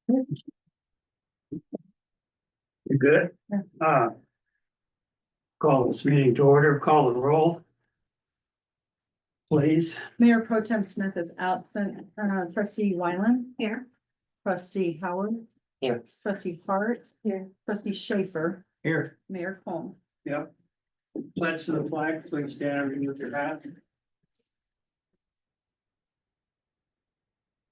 You good? Call this meeting to order, call the roll. Please. Mayor Pro Tem Smith is absent. Trustee Wyland. Here. Trustee Howard. Here. Trustee Hart. Here. Trustee Schaefer. Here. Mayor Combs. Yep. Pledge to the flag, please stand and remove your hat.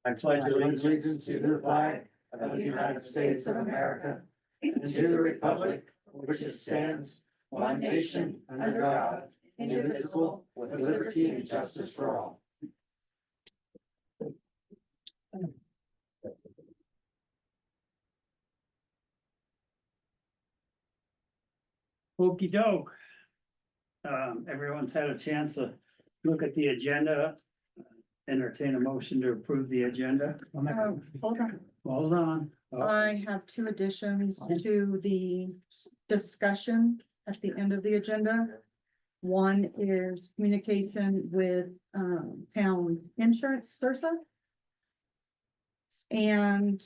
I pledge allegiance to the flag of the United States of America and to the republic for which it stands, one nation, under God, indivisible, with liberty and justice for all. Okey doke. Everyone's had a chance to look at the agenda. Entertain a motion to approve the agenda. Hold on. Hold on. Oh, I have two additions to the discussion at the end of the agenda. One is communication with town insurance, Sursa. And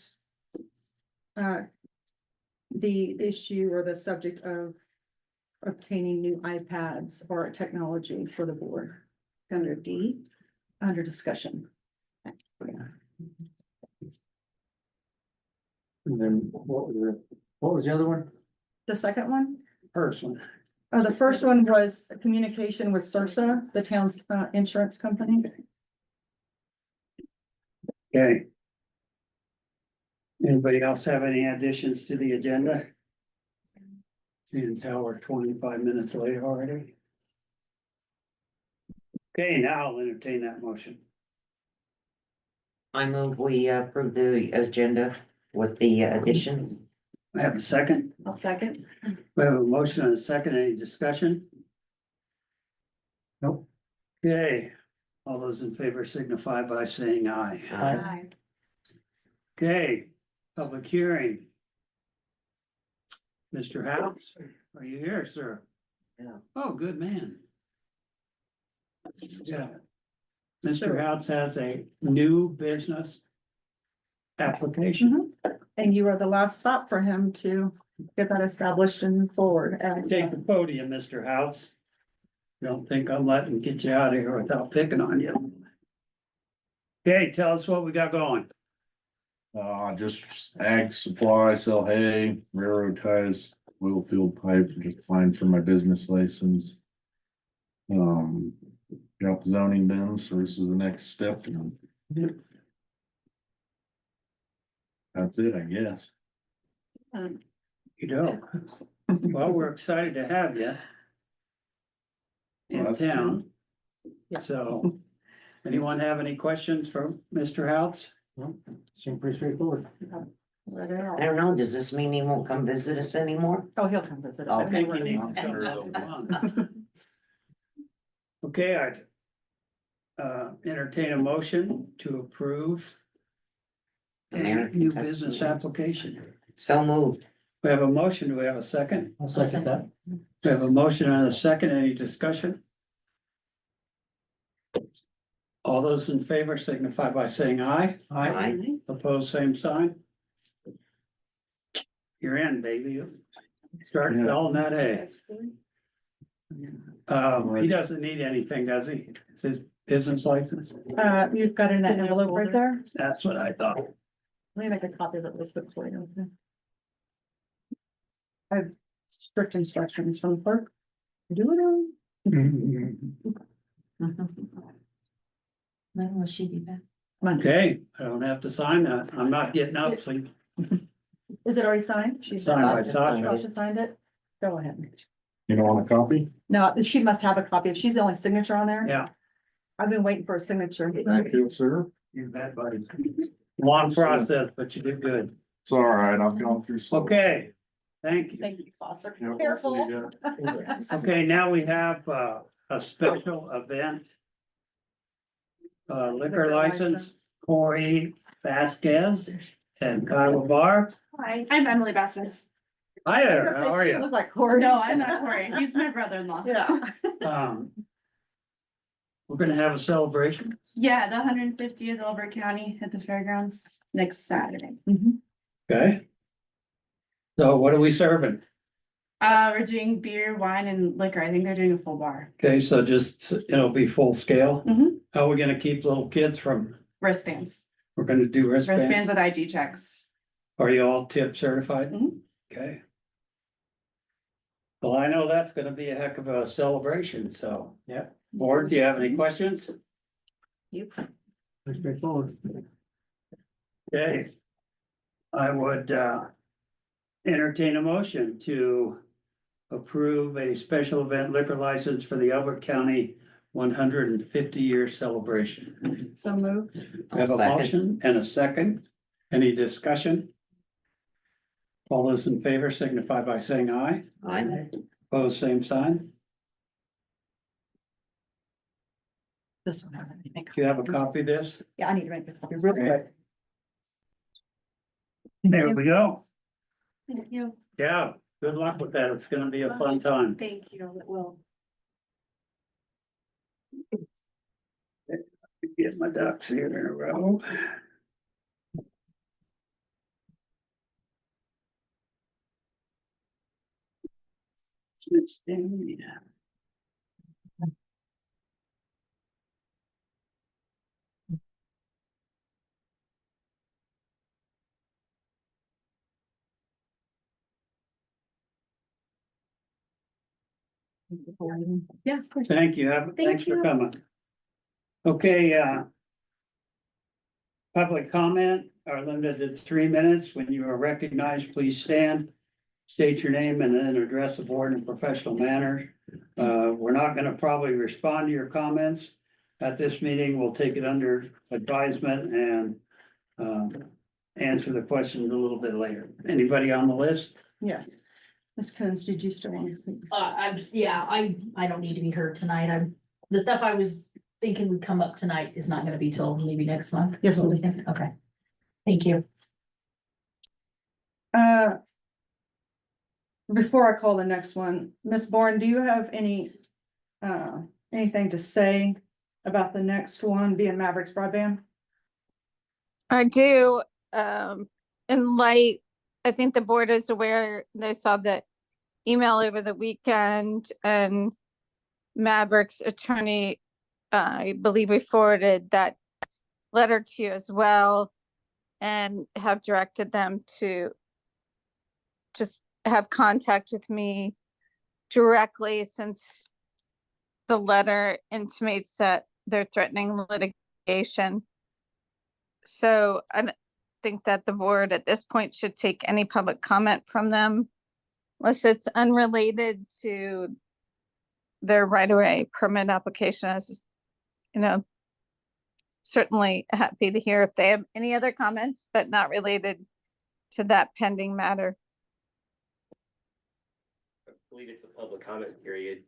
the issue or the subject of obtaining new iPads or technology for the board. Under D, under discussion. And then what was the other one? The second one? First one. Oh, the first one was communication with Sursa, the town's insurance company. Okay. Anybody else have any additions to the agenda? Seeing as how we're 25 minutes late already. Okay, now I'll entertain that motion. I move we approve the agenda with the additions. I have a second. I'll second. We have a motion and a second. Any discussion? Nope. Okay, all those in favor signify by saying aye. Aye. Okay, public hearing. Mr. House, are you here, sir? Yeah. Oh, good man. Yeah. Mr. House has a new business application. And you are the last stop for him to get that established and move forward. as, Take the podium, Mr. House. Don't think I'm letting get you out of here without picking on you. Okay, tell us what we got going. Just ag supply, sell hay, railroad ties, oil field pipe, just applying for my business license. Got the zoning done, so this is the next step. That's it, I guess. You know, well, we're excited to have you Well, in that's town. Yes. So, anyone have any questions for Mr. House? Seemed pretty straightforward. Where they are. I don't know, does this mean he won't come visit us anymore? Oh, he'll come visit. Oh, I think you need to come to Okay, I'd entertain a motion to approve a American new Customer. business application. So moved. We have a motion. Do we have a second? I'll second that. We have a motion and a second. Any discussion? All those in favor signify by saying aye. Aye. Opposed, same sign. You're in, baby. Start Yeah. selling that hay. He doesn't need anything, does he? It's his business license. You've got it in that envelope right there. That's what I thought. Let me make a copy of it real quick for you. I have strict instructions from the clerk. Do it. When will she be back? Monday. Okay, I don't have to sign that. I'm not getting up, so you Is it already signed? She's sign by Tasha Sasha. signed it. Go ahead. You don't want a copy? No, she must have a copy. If she's the only signature on there. Yeah, I've been waiting for a signature. Thank you, sir. you bet, buddy. Long process, but you did good. It's all right, I've gone through. some- Okay, thank you. Thank you, Foster. Yeah, we'll see Careful. ya. Okay, now we have a special event. Liquor license, Corey Vasquez and Kiowa Bar. Hi, I'm Emily Vasquez. Hi there, how are you? Look like Corey. No, I'm not Corey. He's my brother-in-law. Yeah. We're gonna have a celebration. Yeah, the 150th Elbert County at the fairgrounds next Saturday. Mhm. Okay. So what are we serving? We're doing beer, wine, and liquor. I think they're doing a full bar. Okay, so just, it'll be full scale. Mhm. How are we gonna keep little kids from, Wristbands. we're gonna do Wristbands wristbands? with ID checks. Are you all tip certified? Mhm. Okay. Well, I know that's gonna be a heck of a celebration, so. Yeah. Board, do you have any questions? Pretty straightforward. Okay. I would entertain a motion to approve a special event liquor license for the Albert County 150-year celebration. So moved. We have a Second. motion and a second. Any discussion? All those in favor signify by saying aye. Aye. Opposed, same sign. This one hasn't. Do you have a copy of this? Yeah, I need to make a copy real quick. There we go. Thank you. Yeah, good luck with that. It's gonna be a fun time. Thank you. It will. Get my ducks here in a row. Smith's Dairy. Yeah, of course. Thank you. Thanks for you. coming. Okay, public comment are limited to 3 minutes. When you are recognized, please stand. State your name and then address the board in a professional manner. We're not gonna probably respond to your comments at this meeting. We'll take it under advisement and answer the questions a little bit later. Anybody on the list? Yes. Ms. Coons, did you still want to speak? I don't need to be heard tonight. The stuff I was thinking would come up tonight is not gonna be till maybe next month. Yes, What ma'am. we think. Okay. Thank you. Before I call the next one, Ms. Bourne, do you have anything to say about the next one being Mavericks broadband? I do, in light, I think the board is aware, they saw the email over the weekend and Maverick's attorney, I believe we forwarded that letter to you as well and have directed them to just have contact with me directly since the letter intimates that they're threatening litigation. So I don't think that the board at this point should take any public comment from them unless it's unrelated to their right-of-way permit application. As you know, certainly happy to hear if they have any other comments, but not related to that pending matter. I believe it's a public comment period.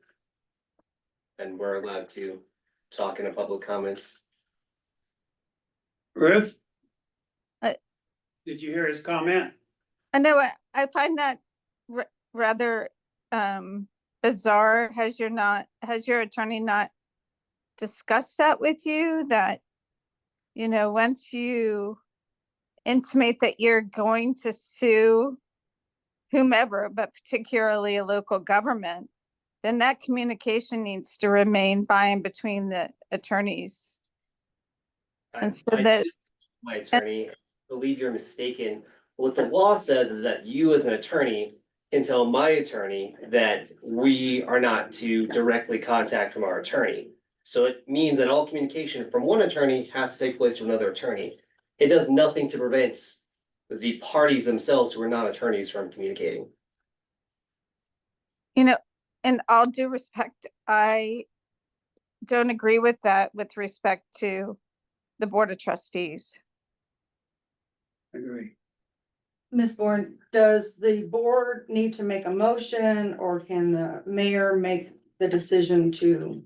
And we're allowed to talk in a public comments. Ruth? I- Did you hear his comment? I know, I find that rather bizarre. Has your attorney not discussed that with you? That, you know, once you intimate that you're going to sue whomever, but particularly a local government, then that communication needs to remain by and between the attorneys. And so that, My attorney, I believe you're mistaken. What the law says is that you as an attorney can tell my attorney that we are not to directly contact from our attorney. So it means that all communication from one attorney has to take place from another attorney. It does nothing to prevent the parties themselves who are not attorneys from communicating. you know, in all due respect, I don't agree with that with respect to the Board of Trustees. Agree. Ms. Bourne, does the board need to make a motion or can the mayor make the decision to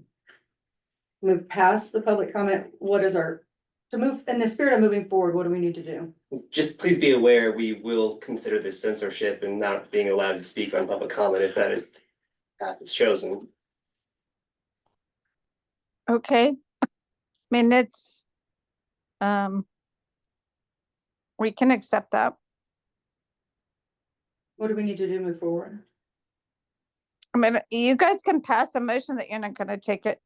move past the public comment? What is to move, in the spirit of moving forward, what do we need to do? Just please be aware, we will consider this censorship and not being allowed to speak on public comment if that is the path it's chosen. Okay, I mean, it's, we can accept that. What do we need to do to move forward? I mean, you guys can pass a motion that you're not gonna take it.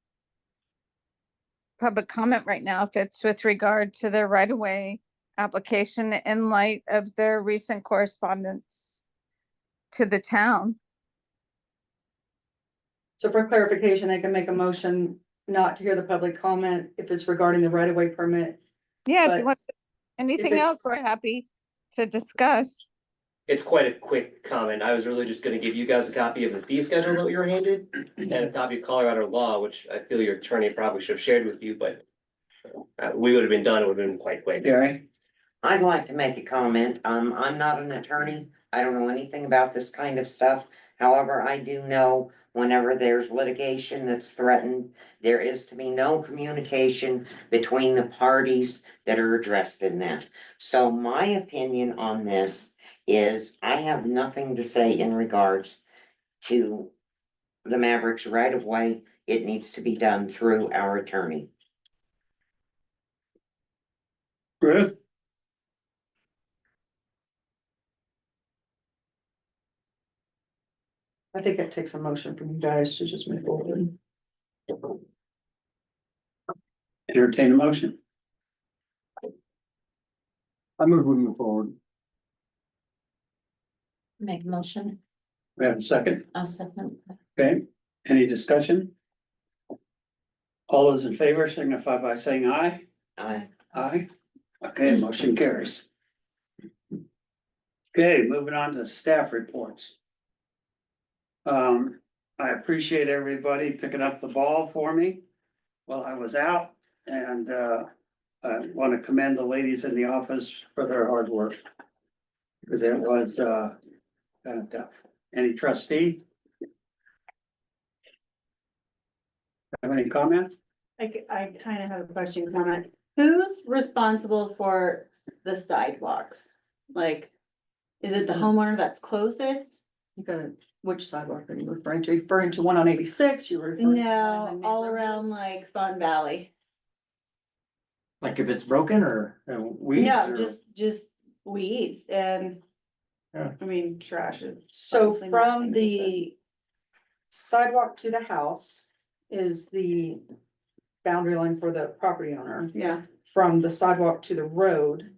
Public comment right now if it's with regard to the right of way application in light of their recent correspondence to the town. So for clarification, I can make a motion not to hear the public comment if it's regarding the right of way permit. Yeah, if But you want anything it's- else, we're happy to discuss. It's quite a quick comment. I was really just gonna give you guys a copy of the fee schedule that we were handed and a copy of Colorado law, which I feel your attorney probably should have shared with you, but we would have been done, it would have been quite quick. Gary? I'd like to make a comment. I'm not an attorney. I don't know anything about this kind of stuff. However, I do know whenever there's litigation that's threatened, there is to be no communication between the parties that are addressed in that. So my opinion on this is I have nothing to say in regards to the Mavericks right of way. It needs to be done through our attorney. Ruth? I think it takes a motion from you guys to just move forward. Entertain a motion. I move we move forward. Make a motion, We have a second. I'll second. Okay, any discussion? All those in favor signify by saying aye. Aye. Okay, motion carries. Okay, moving on to staff reports. I appreciate everybody picking up the ball for me while I was out, and I want to commend the ladies in the office for their hard work. Because it was kind of tough. Any trustee? Have any comments? I kind of have a question, comment. Who's responsible for the sidewalks? Like, is it the homeowner that's closest? You got which sidewalk are you referring to? Referring to one on 86? You were referring to one in No, the all around neighborhoods? like Fun Valley. Like if it's broken or weeds? No, or- just weeds and. Yeah. I mean, trash is. So obviously not from things the sidewalk to the house is the boundary line for the property owner. that- Yeah, From the sidewalk to the road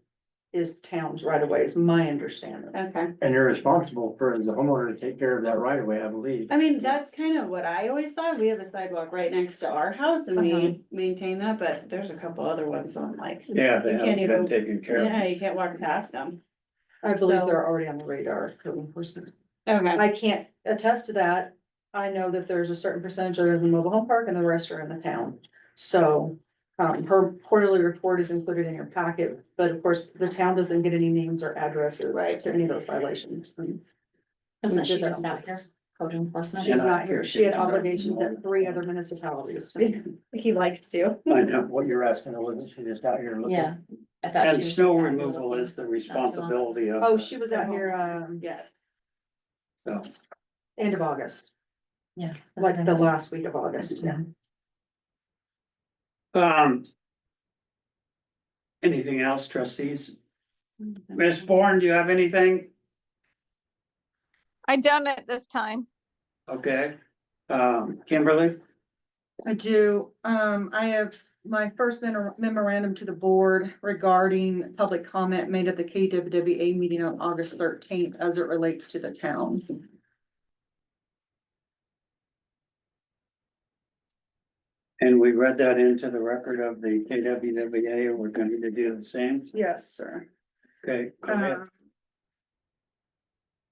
is town's right of way, is my understanding. okay. And you're responsible for the homeowner to take care of that right of way, I believe. I mean, that's kind of what I always thought. We have a sidewalk right next to our house and Uh-huh. we maintain that, but there's a couple other ones, so I'm like. Yeah, they You haven't can't been even- taken care of. Yeah, you can't walk past them. I believe So- they're already on the radar, code enforcement. Okay, I can't attest to that. I know that there's a certain percentage are in the mobile home park and the rest are in the town. So, her quarterly report is included in your packet, but of course, the town doesn't get any names or addresses Right. to any of those violations. Isn't We she did that just on out here, purpose. code enforcement? She's not here. She had Yeah. obligations at 3 other municipalities. he likes to. I know. What you're asking, wasn't she just out here looking? Yeah. I thought And she was snow just out here removal looking. is the responsibility of. Oh, she was out here, Yes. So, end of August, Yeah. like the last week of August, yeah. anything else, trustees? Ms. Bourne, do you have anything? I don't at this time. Okay, Kimberly? I do, I have my first memorandum to the board regarding public comment made at the KWWA meeting on August 13th as it relates to the town. And we read that into the record of the KWWA, and we're going to do the same. Yes, sir. Okay, go ahead.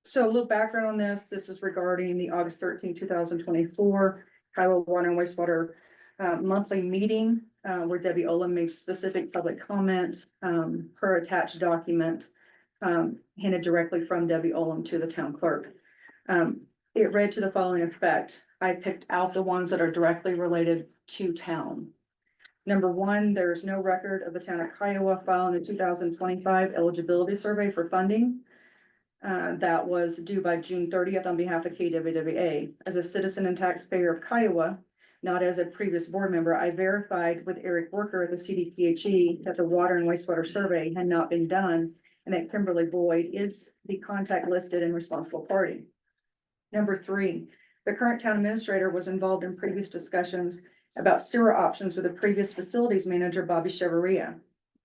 So a little background on this, this is regarding the August 13, 2024 Kiowa Water and Wastewater monthly meeting, where Debbie Olam made specific public comment, her attached document, handed directly from Debbie Olam to the town clerk. It read to the following effect. I picked out the ones that are directly related to town. Number one, there's no record of the town of Kiowa filing the 2025 eligibility survey for funding. That was due by June 30th on behalf of KWWA. As a citizen and taxpayer of Kiowa, not as a previous board member, I verified with Eric Worker at the CDPHE that the water and wastewater survey had not been done and that Kimberly Boyd is the contact listed and responsible party. Number three, the current town administrator was involved in previous discussions about sewer options with the previous facilities manager, Bobby Cheveria.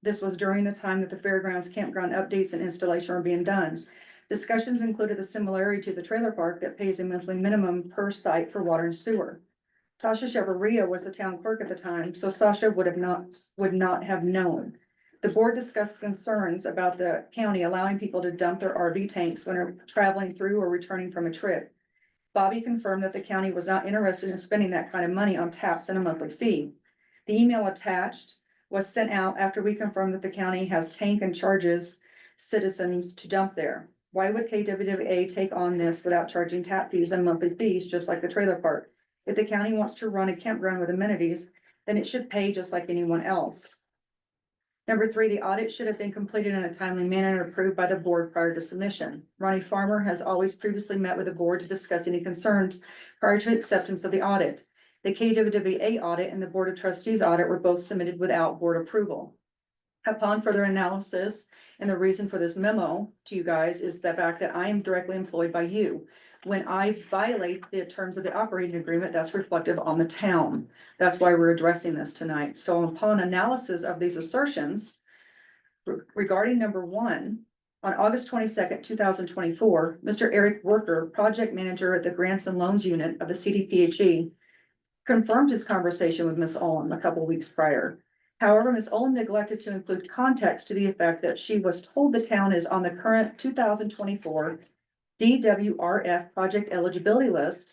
This was during the time that the fairgrounds campground updates and installation were being done. Discussions included the similarity to the trailer park that pays a monthly minimum per site for water and sewer. Tasha Cheveria was the town clerk at the time, so Sasha would not have known. The board discussed concerns about the county allowing people to dump their RV tanks when they're traveling through or returning from a trip. Bobby confirmed that the county was not interested in spending that kind of money on taps and a monthly fee. The email attached was sent out after we confirmed that the county has tank and charges citizens to dump there. Why would KWWA take on this without charging tap fees and monthly fees, just like the trailer park? If the county wants to run a campground with amenities, then it should pay just like anyone else. Number three, the audit should have been completed in a timely manner and approved by the board prior to submission. Ronnie Farmer has always previously met with the board to discuss any concerns prior to acceptance of the audit. The KWWA audit and the Board of Trustees audit were both submitted without board approval. Upon further analysis, and the reason for this memo to you guys is the fact that I am directly employed by you. When I violate the terms of the operating agreement, that's reflective on the town. That's why we're addressing this tonight. So upon analysis of these assertions regarding number one, on August 22nd, 2024, Mr. Eric Worker, project manager at the Grants and Loans Unit of the CDPHE, confirmed his conversation with Ms. Olam a couple weeks prior. However, Ms. Olam neglected to include context to the effect that she was told the town is on the current 2024 DWRF project eligibility list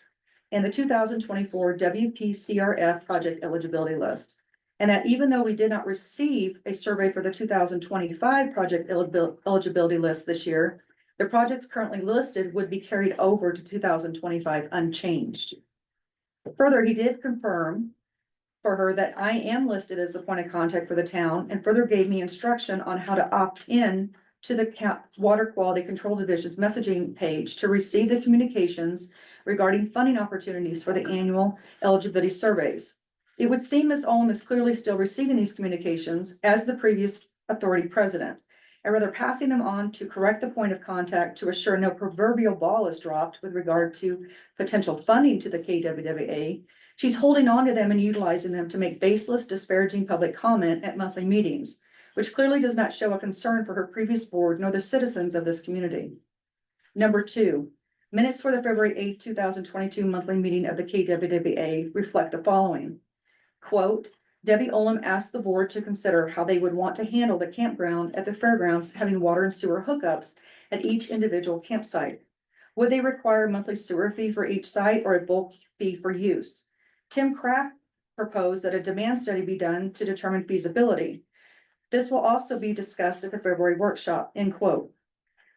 and the 2024 WPCRF project eligibility list. And that even though we did not receive a survey for the 2025 project eligibility list this year, the projects currently listed would be carried over to 2025 unchanged. Further, he did confirm for her that I am listed as the point of contact for the town and further gave me instruction on how to opt in to the Water Quality Control Division's messaging page to receive the communications regarding funding opportunities for the annual eligibility surveys. It would seem Ms. Olam is clearly still receiving these communications as the previous authority president, and rather passing them on to correct the point of contact to assure no proverbial ball is dropped with regard to potential funding to the KWWA. She's holding on to them and utilizing them to make baseless, disparaging public comment at monthly meetings, which clearly does not show a concern for her previous board nor the citizens of this community. Number two, minutes for the February 8th, 2022 monthly meeting of the KWWA reflect the following. Quote, Debbie Olam asked the board to consider how they would want to handle the campground at the fairgrounds having water and sewer hookups at each individual campsite. Would they require a monthly sewer fee for each site or a bulk fee for use? Tim Kraft proposed that a demand study be done to determine feasibility. This will also be discussed at the February workshop, end quote.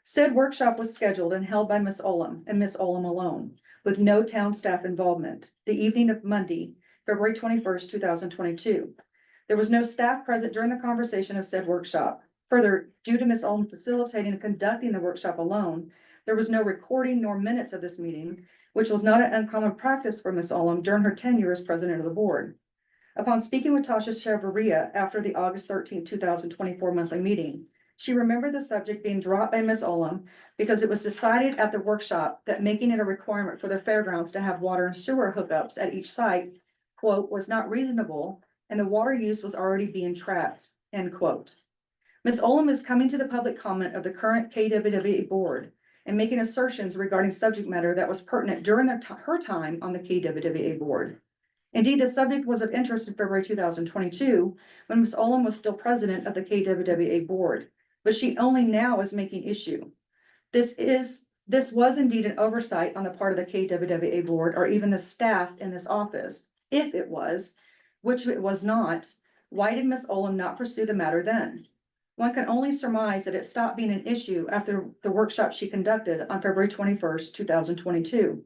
Said workshop was scheduled and held by Ms. Olam and Ms. Olam alone, with no town staff involvement, the evening of Monday, February 21st, 2022. There was no staff present during the conversation of said workshop. Further, due to Ms. Olam facilitating and conducting the workshop alone, there was no recording nor minutes of this meeting, which was not an uncommon practice for Ms. Olam during her tenure as president of the board. Upon speaking with Tasha Cheveria after the August 13th, 2024 monthly meeting, she remembered the subject being dropped by Ms. Olam because it was decided at the workshop that making it a requirement for the fairgrounds to have water and sewer hookups at each site, quote, was not reasonable and the water use was already being tracked, end quote. Ms. Olam is coming to the public comment of the current KWWA board and making assertions regarding subject matter that was pertinent during her time on the KWWA board. Indeed, the subject was of interest in February 2022 when Ms. Olam was still president of the KWWA board, but she only now is making issue. This was indeed an oversight on the part of the KWWA board or even the staff in this office. If it was, which it was not, why did Ms. Olam not pursue the matter then? One can only surmise that it stopped being an issue after the workshop she conducted on February 21st, 2022.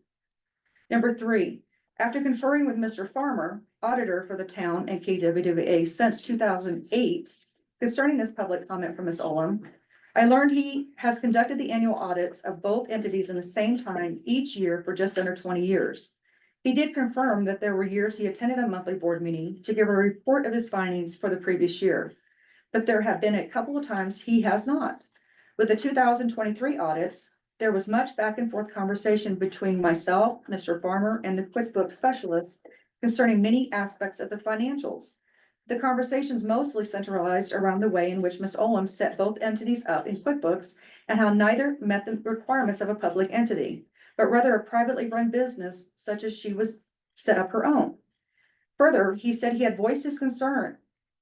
Number three, after conferring with Mr. Farmer, auditor for the town and KWWA since 2008, concerning this public comment from Ms. Olam, I learned he has conducted the annual audits of both entities in the same time each year for just under 20 years. He did confirm that there were years he attended a monthly board meeting to give a report of his findings for the previous year, but there have been a couple of times he has not. With the 2023 audits, there was much back and forth conversation between myself, Mr. Farmer, and the QuickBooks specialist concerning many aspects of the financials. The conversations mostly centralized around the way in which Ms. Olam set both entities up in QuickBooks and how neither met the requirements of a public entity, but rather a privately run business such as she was set up her own. Further, he said he had voiced this concern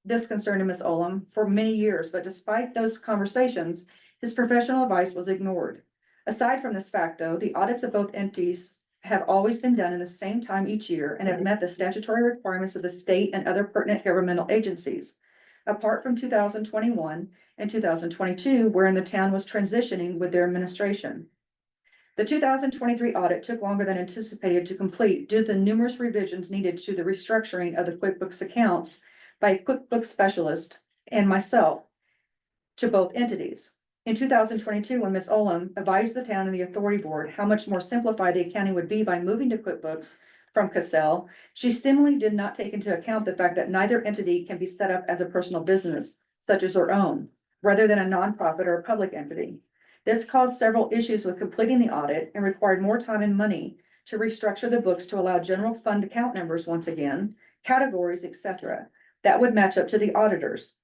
to Ms. Olam for many years, but despite those conversations, his professional advice was ignored. Aside from this fact, though, the audits of both entities have always been done in the same time each year and have met the statutory requirements of the state and other pertinent governmental agencies. Apart from 2021 and 2022, wherein the town was transitioning with their administration. The 2023 audit took longer than anticipated to complete due to the numerous revisions needed to the restructuring of the QuickBooks accounts by a QuickBooks specialist and myself to both entities. In 2022, when Ms. Olam advised the town and the authority board how much more simplified the accounting would be by moving to QuickBooks from Cassell, she similarly did not take into account the fact that neither entity can be set up as a personal business, such as her own, rather than a nonprofit or a public entity. This caused several issues with completing the audit and required more time and money to restructure the books to allow general fund account numbers once again, categories, etc., that would match up to the auditors.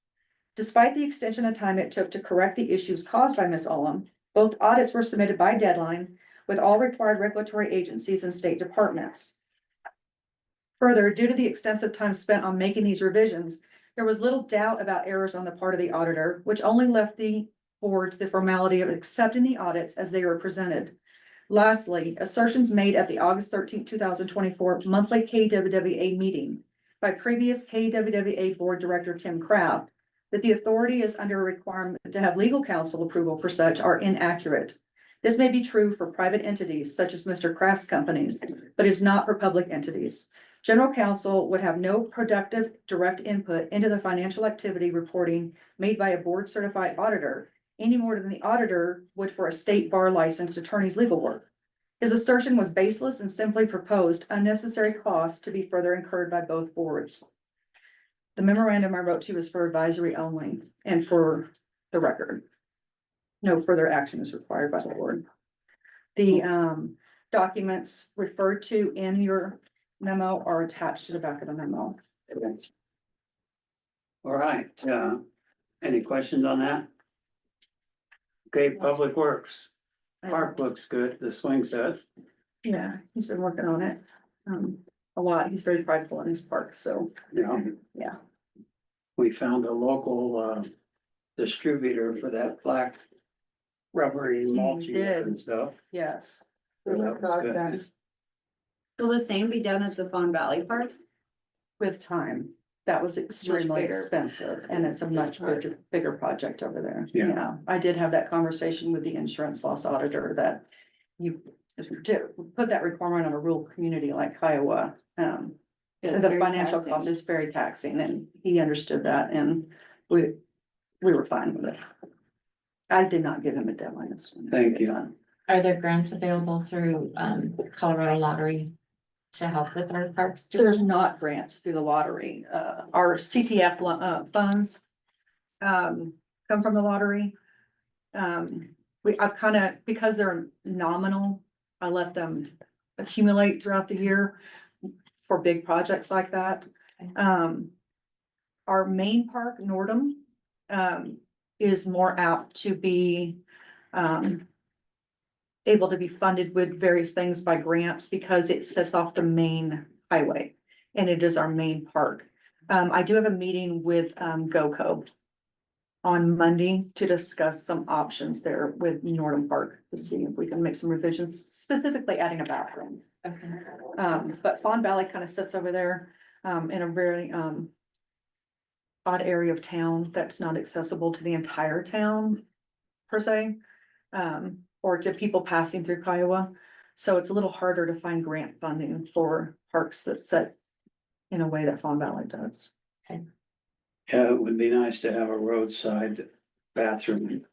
Despite the extension of time it took to correct the issues caused by Ms. Olam, both audits were submitted by deadline with all required regulatory agencies and state departments. Further, due to the extensive time spent on making these revisions, there was little doubt about errors on the part of the auditor, which only left the boards the formality of accepting the audits as they were presented. Lastly, assertions made at the August 13, 2024 monthly KWWA meeting by previous KWWA board director Tim Kraft that the authority is under a requirement to have legal counsel approval for such are inaccurate. This may be true for private entities such as Mr. Kraft's companies, but is not for public entities. General counsel would have no productive direct input into the financial activity reporting made by a board certified auditor any more than the auditor would for a state bar licensed attorney's legal work. His assertion was baseless and simply proposed unnecessary costs to be further incurred by both boards. The memorandum I wrote to you is for advisory only and for the record. No further action is required by the board. The documents referred to in your memo are attached to the back of the memo. All right, any questions on that? Okay, Public Works, park looks good, the swing set. Yeah, he's been working on it a lot. He's very prideful in his park, so yeah. We found a local distributor for that black rubbery mulch did. and stuff. Yes. So that was good. Will the same be done at the Fawn Valley Park? With time. That was extremely bigger. expensive and it's a much bigger project over there. Yeah. I did have that conversation with the insurance loss auditor that you to put that requirement on a rural community like Kiowa. It's The very financial taxing. cost is very taxing and he understood that and we were fine with it. I did not give him a deadline. As to when it Thank would be you. done. Are there grants available through Colorado Lottery to help with our parks? There's not grants through the lottery. Our CTF funds come from the lottery. I've kind of, because they're nominal, I let them accumulate throughout the year for big projects like that. Our main park, Nordum, is more apt to be able to be funded with various things by grants because it sets off the main highway and it is our main park. I do have a meeting with GoCo on Monday to discuss some options there with Nordum Park to see if we can make some revisions, specifically adding a bathroom. But Fawn Valley kind of sits over there in a very odd area of town that's not accessible to the entire town per se. Or to people passing through Kiowa. So it's a little harder to find grant funding for parks that set in a way that Fawn Valley does. Yeah, it would be nice to have a roadside bathroom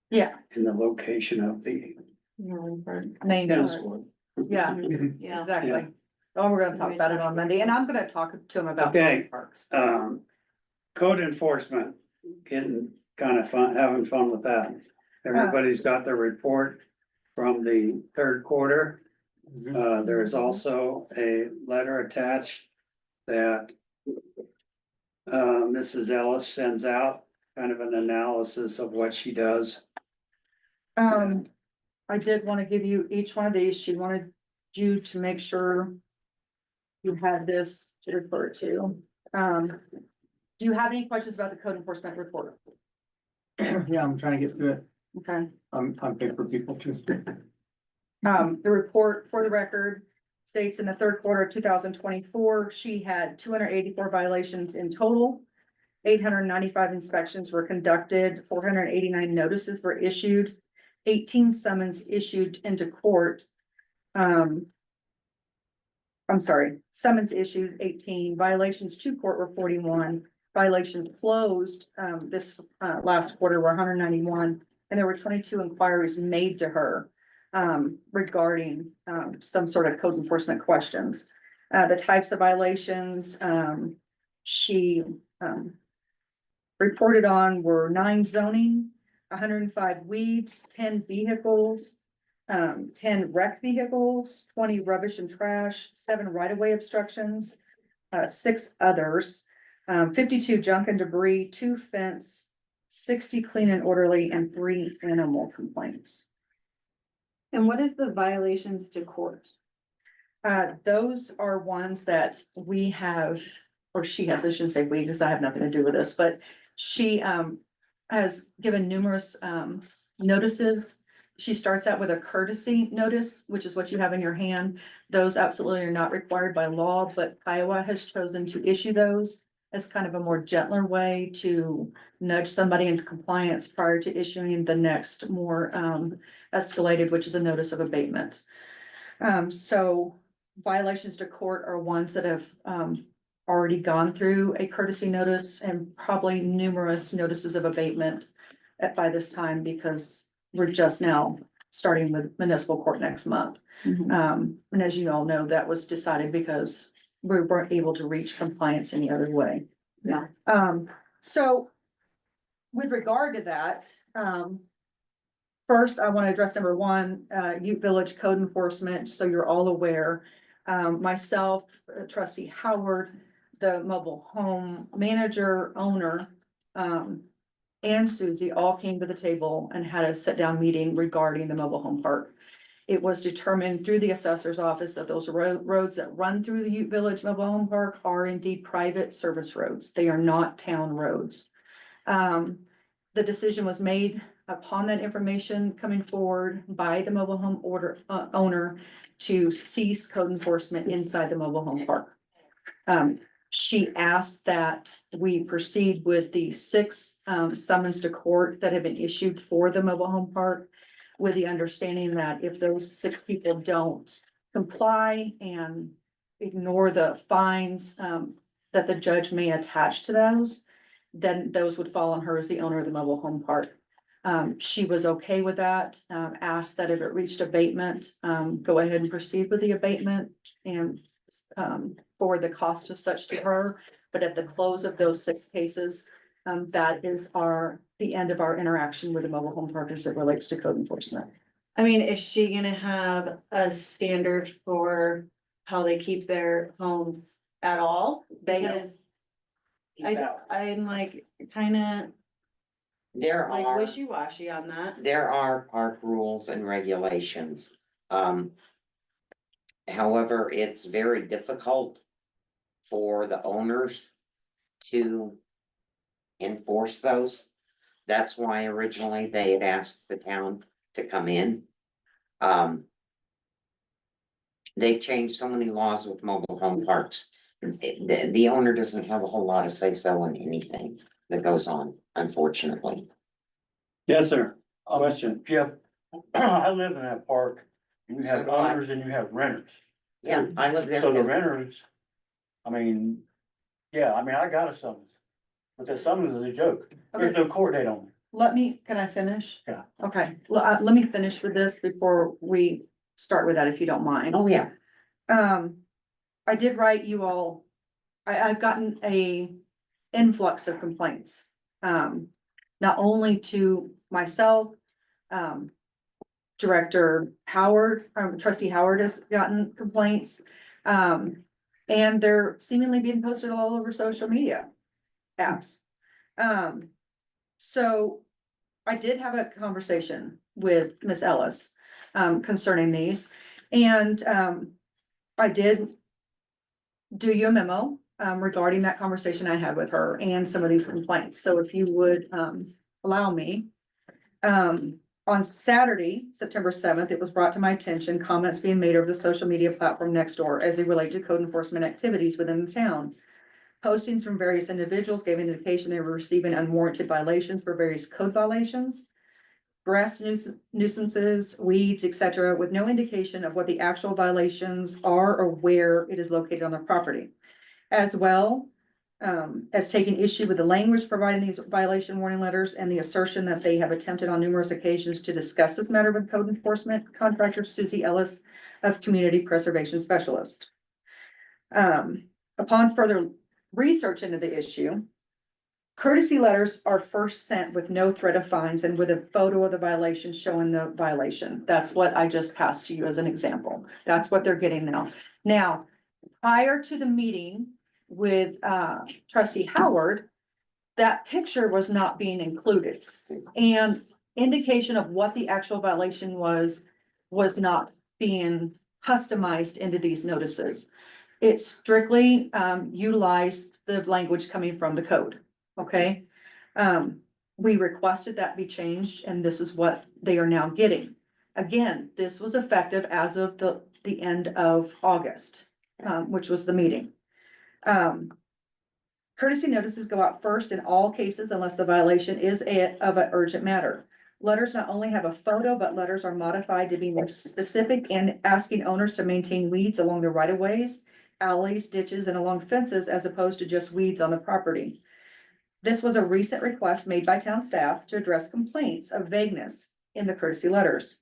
Yeah. in the location of the Main tennis park. court. Yeah, Yeah. exactly. Oh, we're gonna talk about it on Monday and I'm gonna talk to him about Okay. parks. Code enforcement, getting kind of fun, having fun with that. Everybody's got their report from the third quarter. There's also a letter attached that Mrs. Ellis sends out, kind of an analysis of what she does. I did want to give you each one of these. She wanted you to make sure you had this to refer to. Do you have any questions about the code enforcement report? Yeah, I'm trying to get through it. Okay. I'm paper people too. The report, for the record, states in the third quarter of 2024, she had 284 violations in total. 895 inspections were conducted, 489 notices were issued, 18 summons issued into court. I'm sorry, summons issued 18, violations to court were 41, violations closed, this, last quarter were 191, and there were 22 inquiries made to her, regarding, some sort of code enforcement questions. The types of violations, she, reported on were 9 zoning, 105 weeds, 10 vehicles, 10 wrecked vehicles, 20 rubbish and trash, 7 right-of-way obstructions, 6 others, 52 junk and debris, 2 fence, 60 clean and orderly, and 3 animal complaints. And what is the violations to court? Those are ones that we have, or she has, I shouldn't say we, because I have nothing to do with this, but she, has given numerous, notices. She starts out with a courtesy notice, which is what you have in your hand. Those absolutely are not required by law, but Kiowa has chosen to issue those as kind of a more gentler way to nudge somebody into compliance prior to issuing the next more, escalated, which is a notice of abatement. So violations to court are ones that have, already gone through a courtesy notice and probably numerous notices of abatement by this time, because we're just now starting with municipal court next month. And as you all know, that was decided because we weren't able to reach compliance any other way. Yeah. So with regard to that, first, I want to address number 1, Ute Village code enforcement, so you're all aware. Myself, trustee Howard, the mobile home manager, owner, and Susie all came to the table and had a sit-down meeting regarding the mobile home park. It was determined through the assessor's office that those roads that run through the Ute Village Mobile Home Park are indeed private service roads. They are not town roads. The decision was made upon that information coming forward by the mobile home owner to cease code enforcement inside the mobile home park. She asked that we proceed with the 6 summons to court that have been issued for the mobile home park, with the understanding that if those 6 people don't comply and ignore the fines that the judge may attach to those, then those would fall on her as the owner of the mobile home park. She was okay with that, asked that if it reached abatement, go ahead and proceed with the abatement and forward the cost of such to her. But at the close of those 6 cases, that is the end of our interaction with the mobile home park as it relates to code enforcement. I mean, is she gonna have a standard for how they keep their homes at all? Because I'm like, kinda There like are. wishy-washy on that. There are park rules and regulations. However, it's very difficult for the owners to enforce those. That's why originally they had asked the town to come in. They've changed so many laws with mobile home parks. The owner doesn't have a whole lot of say-so in anything that goes on, unfortunately. Yes, sir. Question. Jeff, I live in that park, and you So have do I. owners and you have renters. Yeah, I live there. So the too. renters, I mean, yeah, I mean, I got a summons, but the summons is a joke. There's Okay. no court date on it. Can I finish? Yeah. Okay, well, let me finish with this before we start with that, if you don't mind. Oh, yeah. I did write you all, I've gotten a influx of complaints. Not only to myself, Director Howard, trustee Howard has gotten complaints. And they're seemingly being posted all over social media apps. So I did have a conversation with Miss Ellis, concerning these. And, I did do you a memo, regarding that conversation I had with her and some of these complaints. So if you would, allow me. On Saturday, September 7th, it was brought to my attention, comments being made over the social media platform Nextdoor as they relate to code enforcement activities within the town. Postings from various individuals gave an indication they were receiving unwarranted violations for various code violations. Grass nuisances, weeds, etc., with no indication of what the actual violations are or where it is located on their property. As well, as taking issue with the language providing these violation warning letters and the assertion that they have attempted on numerous occasions to discuss this matter with code enforcement contractor Susie Ellis of Community Preservation Specialist. Upon further research into the issue, courtesy letters are first sent with no threat of fines and with a photo of the violation showing the violation. That's what I just passed to you as an example. That's what they're getting now. Now, prior to the meeting with trustee Howard, that picture was not being included. And indication of what the actual violation was not being customized into these notices. It strictly utilized the language coming from the code, okay? We requested that be changed, and this is what they are now getting. Again, this was effective as of the end of August, which was the meeting. Courtesy notices go out first in all cases unless the violation is of an urgent matter. Letters not only have a photo, but letters are modified to be more specific and asking owners to maintain weeds along the right of ways, alleys, ditches, and along fences as opposed to just weeds on the property. This was a recent request made by town staff to address complaints of vagueness in the courtesy letters.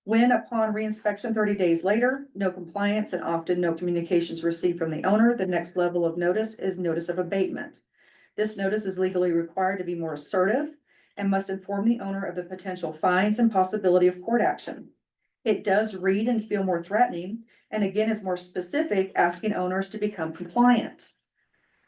When upon reinspection 30 days later, no compliance and often no communications received from the owner, the next level of notice is notice of abatement. This notice is legally required to be more assertive and must inform the owner of the potential fines and possibility of court action. It does read and feel more threatening, and again is more specific, asking owners to become compliant.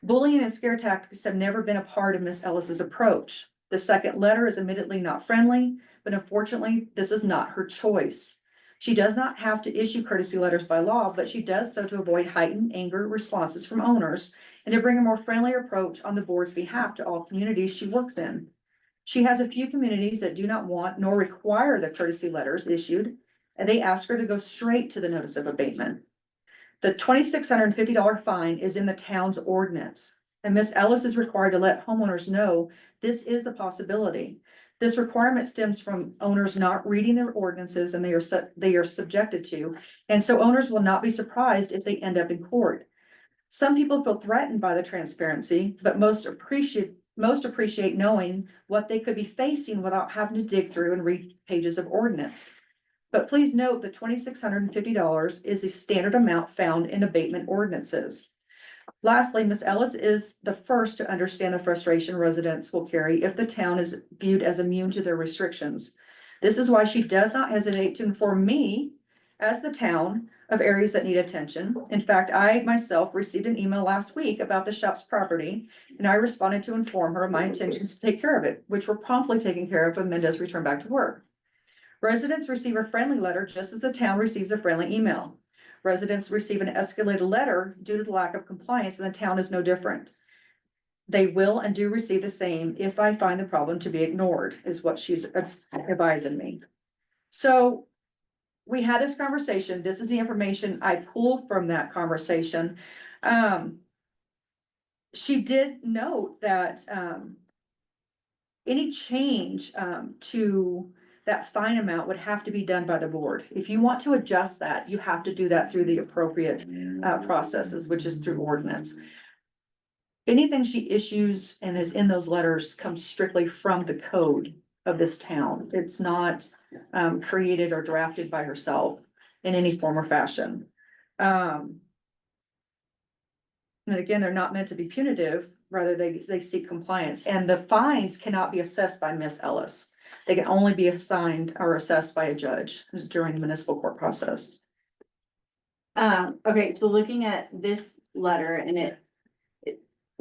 Bullying and scare tactics have never been a part of Miss Ellis's approach. The second letter is admittedly not friendly, but unfortunately, this is not her choice. She does not have to issue courtesy letters by law, but she does so to avoid heightened anger responses from owners and to bring a more friendly approach on the board's behalf to all communities she works in. She has a few communities that do not want nor require the courtesy letters issued, and they ask her to go straight to the notice of abatement. The $2,650 fine is in the town's ordinance, and Miss Ellis is required to let homeowners know this is a possibility. This requirement stems from owners not reading their ordinances and they are subjected to, and so owners will not be surprised if they end up in court. Some people feel threatened by the transparency, but most appreciate knowing what they could be facing without having to dig through and read pages of ordinance. But please note the $2,650 is the standard amount found in abatement ordinances. Lastly, Ms. Ellis is the first to understand the frustration residents will carry if the town is viewed as immune to their restrictions. This is why she does not hesitate to inform me as the town of areas that need attention. In fact, I myself received an email last week about the shop's property, and I responded to inform her of my intentions to take care of it, which were promptly taken care of when Mendez returned back to work. Residents receive a friendly letter just as the town receives a friendly email. Residents receive an escalated letter due to the lack of compliance, and the town is no different. They will and do receive the same if I find the problem to be ignored, is what she's advising me. So we had this conversation. This is the information I pulled from that conversation. She did note that any change to that fine amount would have to be done by the board. If you want to adjust that, you have to do that through the appropriate processes, which is through ordinance. Anything she issues and is in those letters comes strictly from the code of this town. It's not created or drafted by herself in any form or fashion. And again, they're not meant to be punitive, rather they seek compliance, and the fines cannot be assessed by Miss Ellis. They can only be assigned or assessed by a judge during the municipal court process. Okay, so looking at this letter and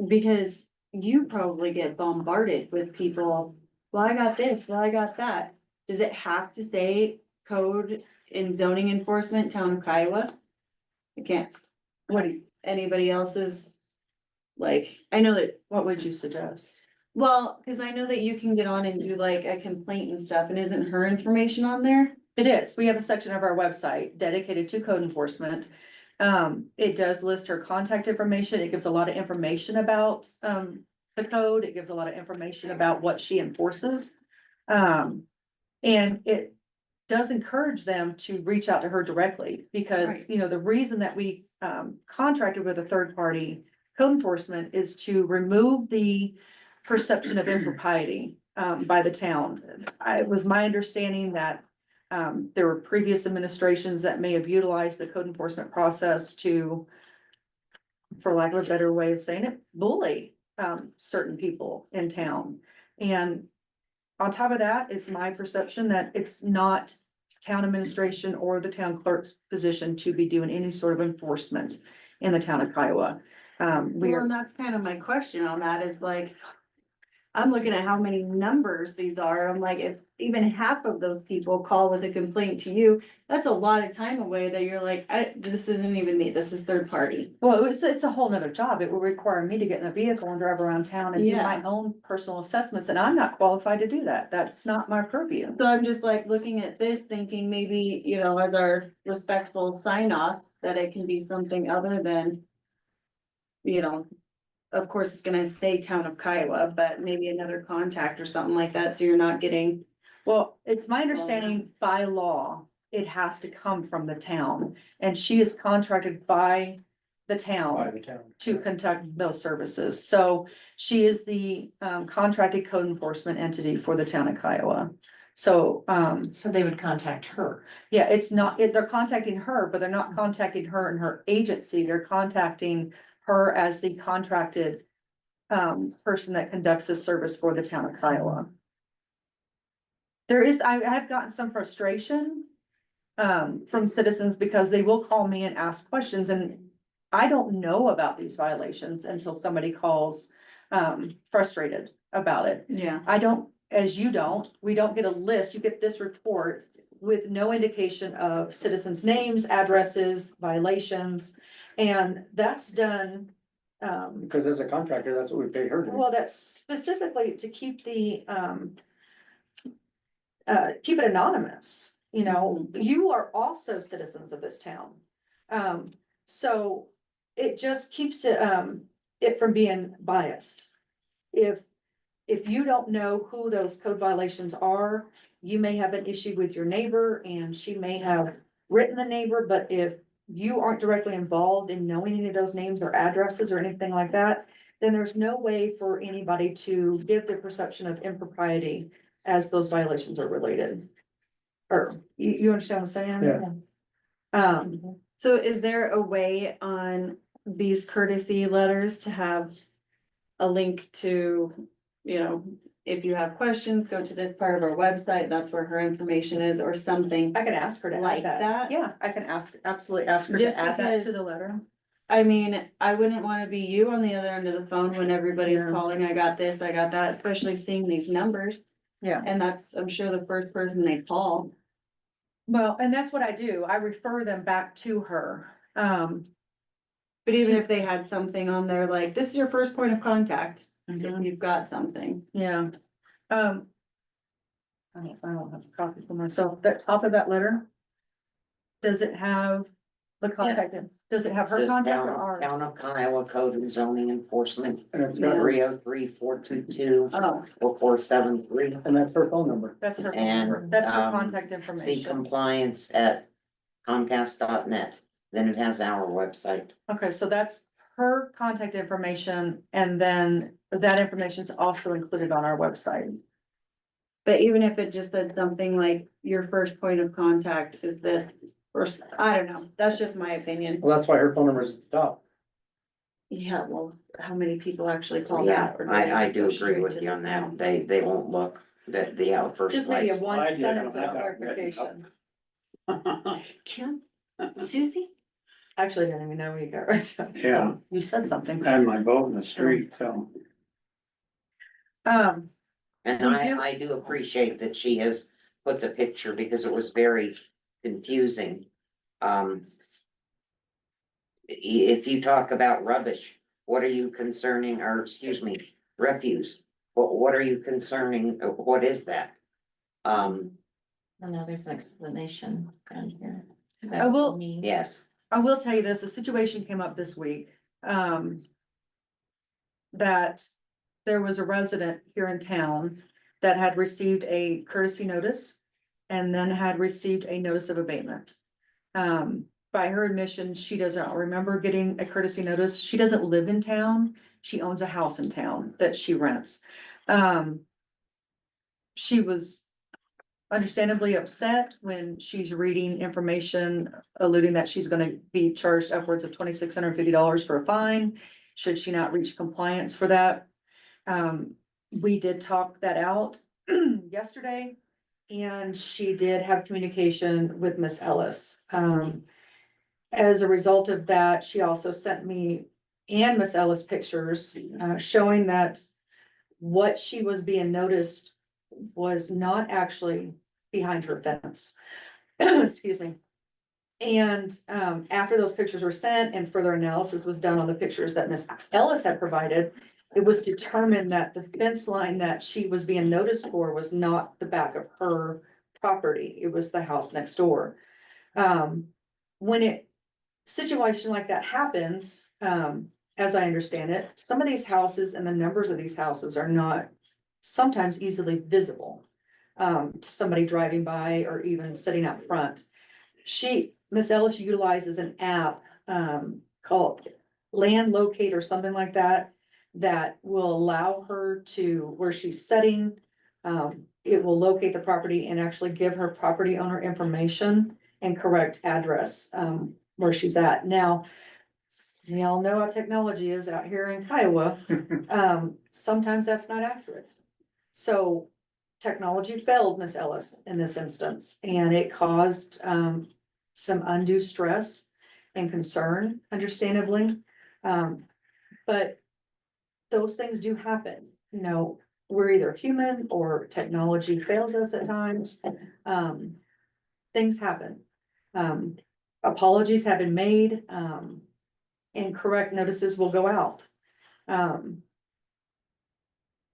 because you probably get bombarded with people, well, I got this, well, I got that. Does it have to say code and zoning enforcement, town of Kiowa? I can't, anybody else's? Like, I know that, What would you suggest? well, cause I know that you can get on and do like a complaint and stuff, and isn't her information on there? It is. We have a section of our website dedicated to code enforcement. It does list her contact information. It gives a lot of information about, the code. It gives a lot of information about what she enforces. And it does encourage them to reach out to her directly because, Right. you know, the reason that we, contracted with a third party code enforcement is to remove the perception of impropriety, by the town. It was my understanding that there were previous administrations that may have utilized the code enforcement process to, for lack of a better way of saying it, bully certain people in town. And on top of that, it's my perception that it's not town administration or the town clerk's position to be doing any sort of enforcement in the town of Kiowa. We Well, are, and that's kind of my question on that is like, I'm looking at how many numbers these are. I'm like, if even half of those people call with a complaint to you, that's a lot of time away that you're like, this isn't even me, this is third party. well, it's a whole nother job. It will require me to get in a vehicle and drive around town and do Yeah. my own personal assessments, and I'm not qualified to do that. That's not my purview. So I'm just like looking at this thinking maybe, you know, as our respectful sign off, that it can be something other than, you know, of course, it's gonna say town of Kiowa, but maybe another contact or something like that, so you're not getting. Well, it's my understanding by law, it has to come from the town, and she is contracted by the town to conduct those services. So she is the contracted code enforcement entity for the town of Kiowa. So, So they would contact her. yeah, it's not, they're contacting her, but they're not contacting her and her agency. They're contacting her as the contracted person that conducts this service for the town of Kiowa. There is, I've gotten some frustration from citizens because they will call me and ask questions, and I don't know about these violations until somebody calls frustrated about it. Yeah. I don't, as you don't, we don't get a list. You get this report with no indication of citizens' names, addresses, violations, and that's done. Because as a contractor, that's what we pay her to do. Well, that's specifically to keep the, keep it anonymous, you know, you are also citizens of this town. So it just keeps it from being biased. If you don't know who those code violations are, you may have an issue with your neighbor and she may have written the neighbor, but if you aren't directly involved in knowing any of those names or addresses or anything like that, then there's no way for anybody to give the perception of impropriety as those violations are related. Or, you understand what I'm saying? Yeah. So is there a way on these courtesy letters to have a link to, you know, if you have questions, go to this part of our website, that's where her information is, or something? I can ask her to Like add that. that? Yeah, I can absolutely ask her Just to add that to because- the letter. I mean, I wouldn't wanna be you on the other end of the phone when everybody's Yeah. calling, I got this, I got that, especially seeing these numbers. Yeah. And that's, I'm sure, the first person they call. Well, and that's what I do. I refer them back to her. But even if they had something on there, like, this is your first point of contact, if you've got something. Yeah. I don't have a copy for myself. That top of that letter. Does it have the contact? Does it have her Says contact or ours? Town of Kiowa Code and Zoning Enforcement, And it's got, 303-422-4473. and that's her phone number. That's her, phone And, number. That's her contact See information. compliance at Comcast.net. Then it has our website. Okay, so that's her contact information, and then that information is also included on our website. But even if it just said something like, your first point of contact is this, or, I don't know, that's just my opinion. Well, that's why her phone number is at the top. Yeah, well, how many people actually call Yeah, that? Or do they I just do go agree straight with to you the on that. phone? They won't look. the first Just maybe a place. one I did, sentence and I of got written clarification. Kim, Susie? Actually, I didn't even know where you got right. Yeah. You said something. I had my boat in the street, so. Um, And We do- I do appreciate that she has put the picture because it was very confusing. If you talk about rubbish, what are you concerning, or excuse me, refuse? What are you concerning, what is that? I know there's an explanation down here. I will- Yes, I will tell you this, a situation came up this week, that there was a resident here in town that had received a courtesy notice and then had received a notice of abatement. By her admission, she doesn't remember getting a courtesy notice. She doesn't live in town. She owns a house in town that she rents. She was understandably upset when she's reading information alluding that she's gonna be charged upwards of $2,650 for a fine, should she not reach compliance for that. We did talk that out yesterday, and she did have communication with Miss Ellis. As a result of that, she also sent me and Miss Ellis pictures, showing that what she was being noticed was not actually behind her fence. Excuse me. And after those pictures were sent and further analysis was done on the pictures that Miss Ellis had provided, it was determined that the fence line that she was being noticed for was not the back of her property. It was the house next door. When it situation like that happens, as I understand it, some of these houses and the numbers of these houses are not sometimes easily visible to somebody driving by or even sitting out front. Miss Ellis utilizes an app called Land Locate or something like that, that will allow her to, where she's sitting, it will locate the property and actually give her property owner information and correct address where she's at. Now, we all know how technology is out here in Kiowa. Sometimes that's not accurate. So technology failed Miss Ellis in this instance, and it caused some undue stress and concern, understandably. But those things do happen, you know, we're either human or technology fails us at times. Things happen. Apologies have been made, and correct notices will go out.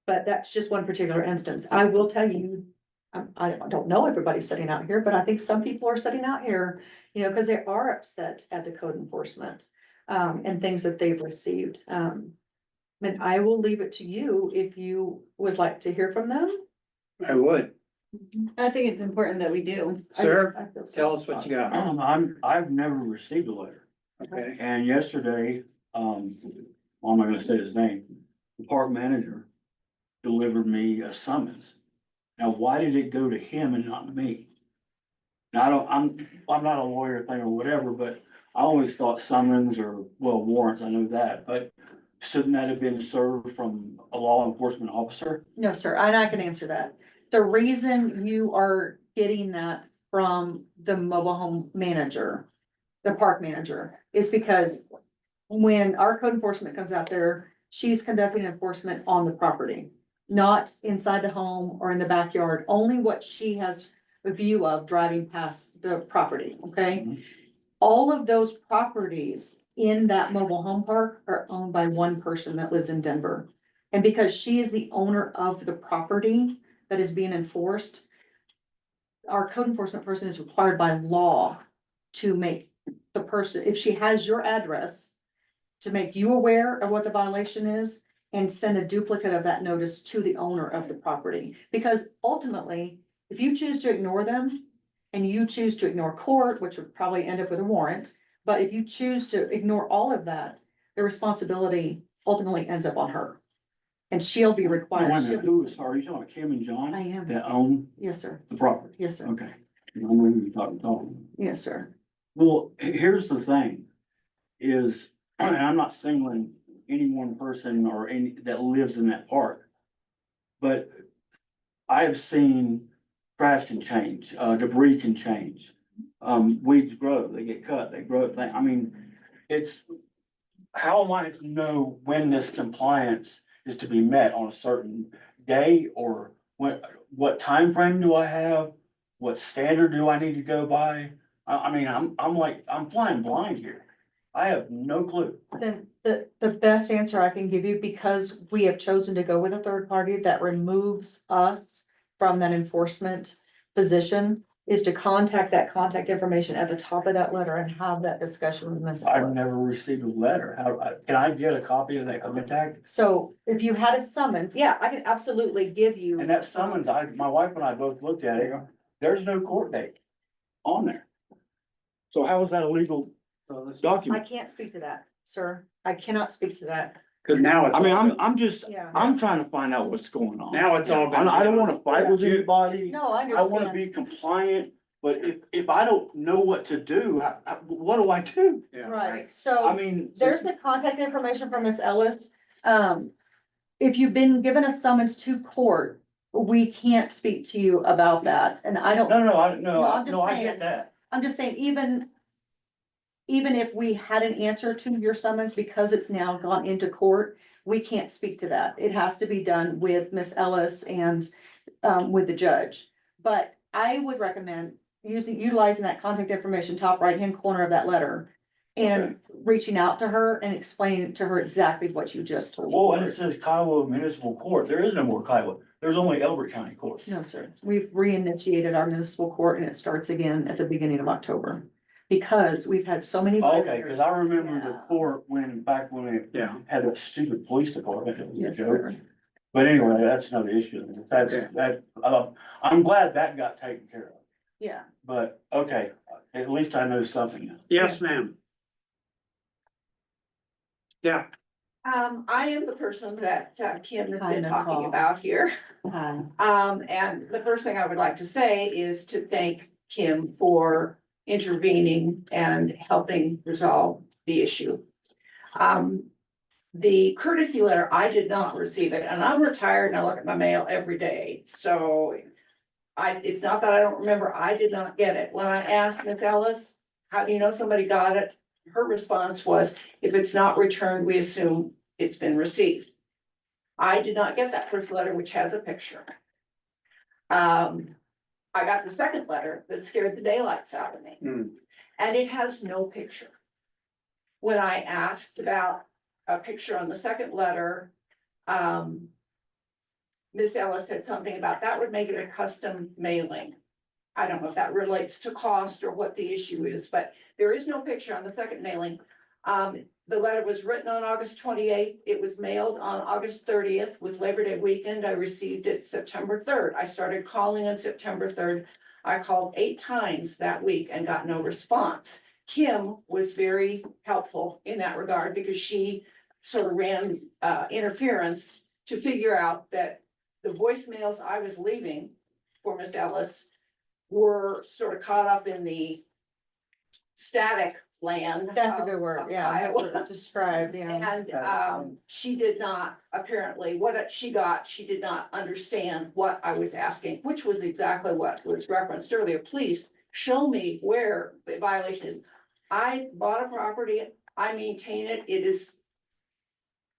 But that's just one particular instance. I will tell you, I don't know everybody sitting out here, but I think some people are sitting out here, you know, because they are upset at the code enforcement, and things that they've received. And I will leave it to you if you would like to hear from them. I would. I think it's important that we do. Sir, I feel so. tell us what you got. I've never received a letter. Okay. And yesterday, well, I'm not gonna say his name, the park manager delivered me a summons. Now, why did it go to him and not me? Now, I'm not a lawyer thing or whatever, but I always thought summons or, well, warrants, I know that, but shouldn't that have been served from a law enforcement officer? No, sir, and I can answer that. The reason you are getting that from the mobile home manager, the park manager, is because when our code enforcement comes out there, she's conducting enforcement on the property, not inside the home or in the backyard, only what she has a view of driving past the property, okay? Mhm. All of those properties in that mobile home park are owned by one person that lives in Denver. And because she is the owner of the property that is being enforced, our code enforcement person is required by law to make the person, if she has your address, to make you aware of what the violation is and send a duplicate of that notice to the owner of the property. Because ultimately, if you choose to ignore them and you choose to ignore court, which would probably end up with a warrant, but if you choose to ignore all of that, the responsibility ultimately ends up on her. And she'll be Now, wait a required. minute, she'll be- who is, are you talking about Kim and John? I am. That own Yes, sir. the property? Yes, sir. Okay. I know who you're talking. Yes, sir. Well, here's the thing, is, and I'm not singling any one person or any, that lives in that park. But I have seen trash can change, debris can change. Weeds grow, they get cut, they grow, I mean, it's, how am I to know when this compliance is to be met on a certain day, or what time frame do I have? What standard do I need to go by? I mean, I'm flying blind here. I have no clue. Then the best answer I can give you, because we have chosen to go with a third party that removes us from that enforcement position, is to contact that contact information at the top of that letter and have that discussion with Ms. I've Ellis. never received a letter. Can I get a copy of that contact? So if you had a summons, yeah, I can absolutely give you. And that summons, my wife and I both looked at it, there's no court date on there. So how is that a legal I document? can't speak to that, sir. I cannot speak to that. Cause now it's. I mean, I'm just, Yeah. I'm trying to find out what's going on. Now it's all. I don't wanna fight with anybody. No, I I wanna understand. be compliant, but if I don't know what to do, what do I do? Yeah. Right, I so mean. there's the contact information from Ms. Ellis. If you've been given a summons to court, we can't speak to you about that, and I don't. No, I'm just I saying. get that. I'm just saying, even if we had an answer to your summons, because it's now gone into court, we can't speak to that. It has to be done with Miss Ellis and, with the judge. But I would recommend utilizing that contact information, top right-hand corner of that letter, and reaching out to her and explaining to her exactly what you just told. Well, her. and it says Kiowa Municipal Court. There is no more Kiowa. There's only Elbert County Court. No, sir. We've reinitiated our municipal court, and it starts again at the beginning of October. Because we've had so many. Okay, cause I remember the Yeah. court back when it Yeah. had that stupid police department. It was a Yes, joke. sir. But anyway, that's another issue. I'm glad that got taken care of. Yeah. But, okay, at least I know something. Yes, ma'am. Yeah, I am the person that Kim has Hi, been Ms. talking Hall. about here. Hi. And the first thing I would like to say is to thank Kim for intervening and helping resolve the issue. The courtesy letter, I did not receive it, and I'm retired and I look at my mail every day, so it's not that I don't remember, I did not get it. When I asked Ms. Ellis, how do you know somebody got it? Her response was, if it's not returned, we assume it's been received. I did not get that first letter, which has a picture. I got the second letter that scared the daylights out of me. And it has no picture. When I asked about a picture on the second letter, Ms. Ellis said something about that would make it a custom mailing. I don't know if that relates to cost or what the issue is, but there is no picture on the second mailing. The letter was written on August 28th. It was mailed on August 30th with Labor Day weekend. I received it September 3rd. I started calling on September 3rd. I called 8 times that week and got no response. Kim was very helpful in that regard because she sort of ran interference to figure out that the voicemails I was leaving for Miss Ellis were sort of caught up in the static land. That's a good word, of yeah, that's what Iowa. it's described, yeah. And she did not, apparently, what she got, she did not understand what I was asking, which was exactly what was referenced earlier. Please show me where the violation is. I bought a property, I maintain it, it is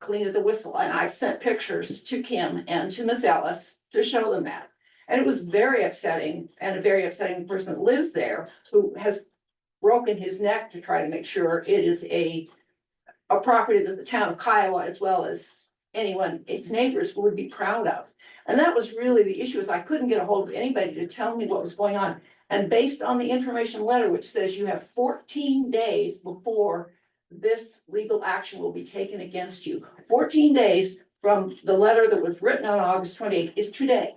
clean as a whistle, and I've sent pictures to Kim and to Miss Ellis to show them that. And it was very upsetting, and a very upsetting person that lives there who has broken his neck to try to make sure it is a property that the town of Kiowa, as well as anyone, its neighbors, would be proud of. And that was really the issue, is I couldn't get a hold of anybody to tell me what was going on. And based on the information letter, which says you have 14 days before this legal action will be taken against you, 14 days from the letter that was written on August 28th is today.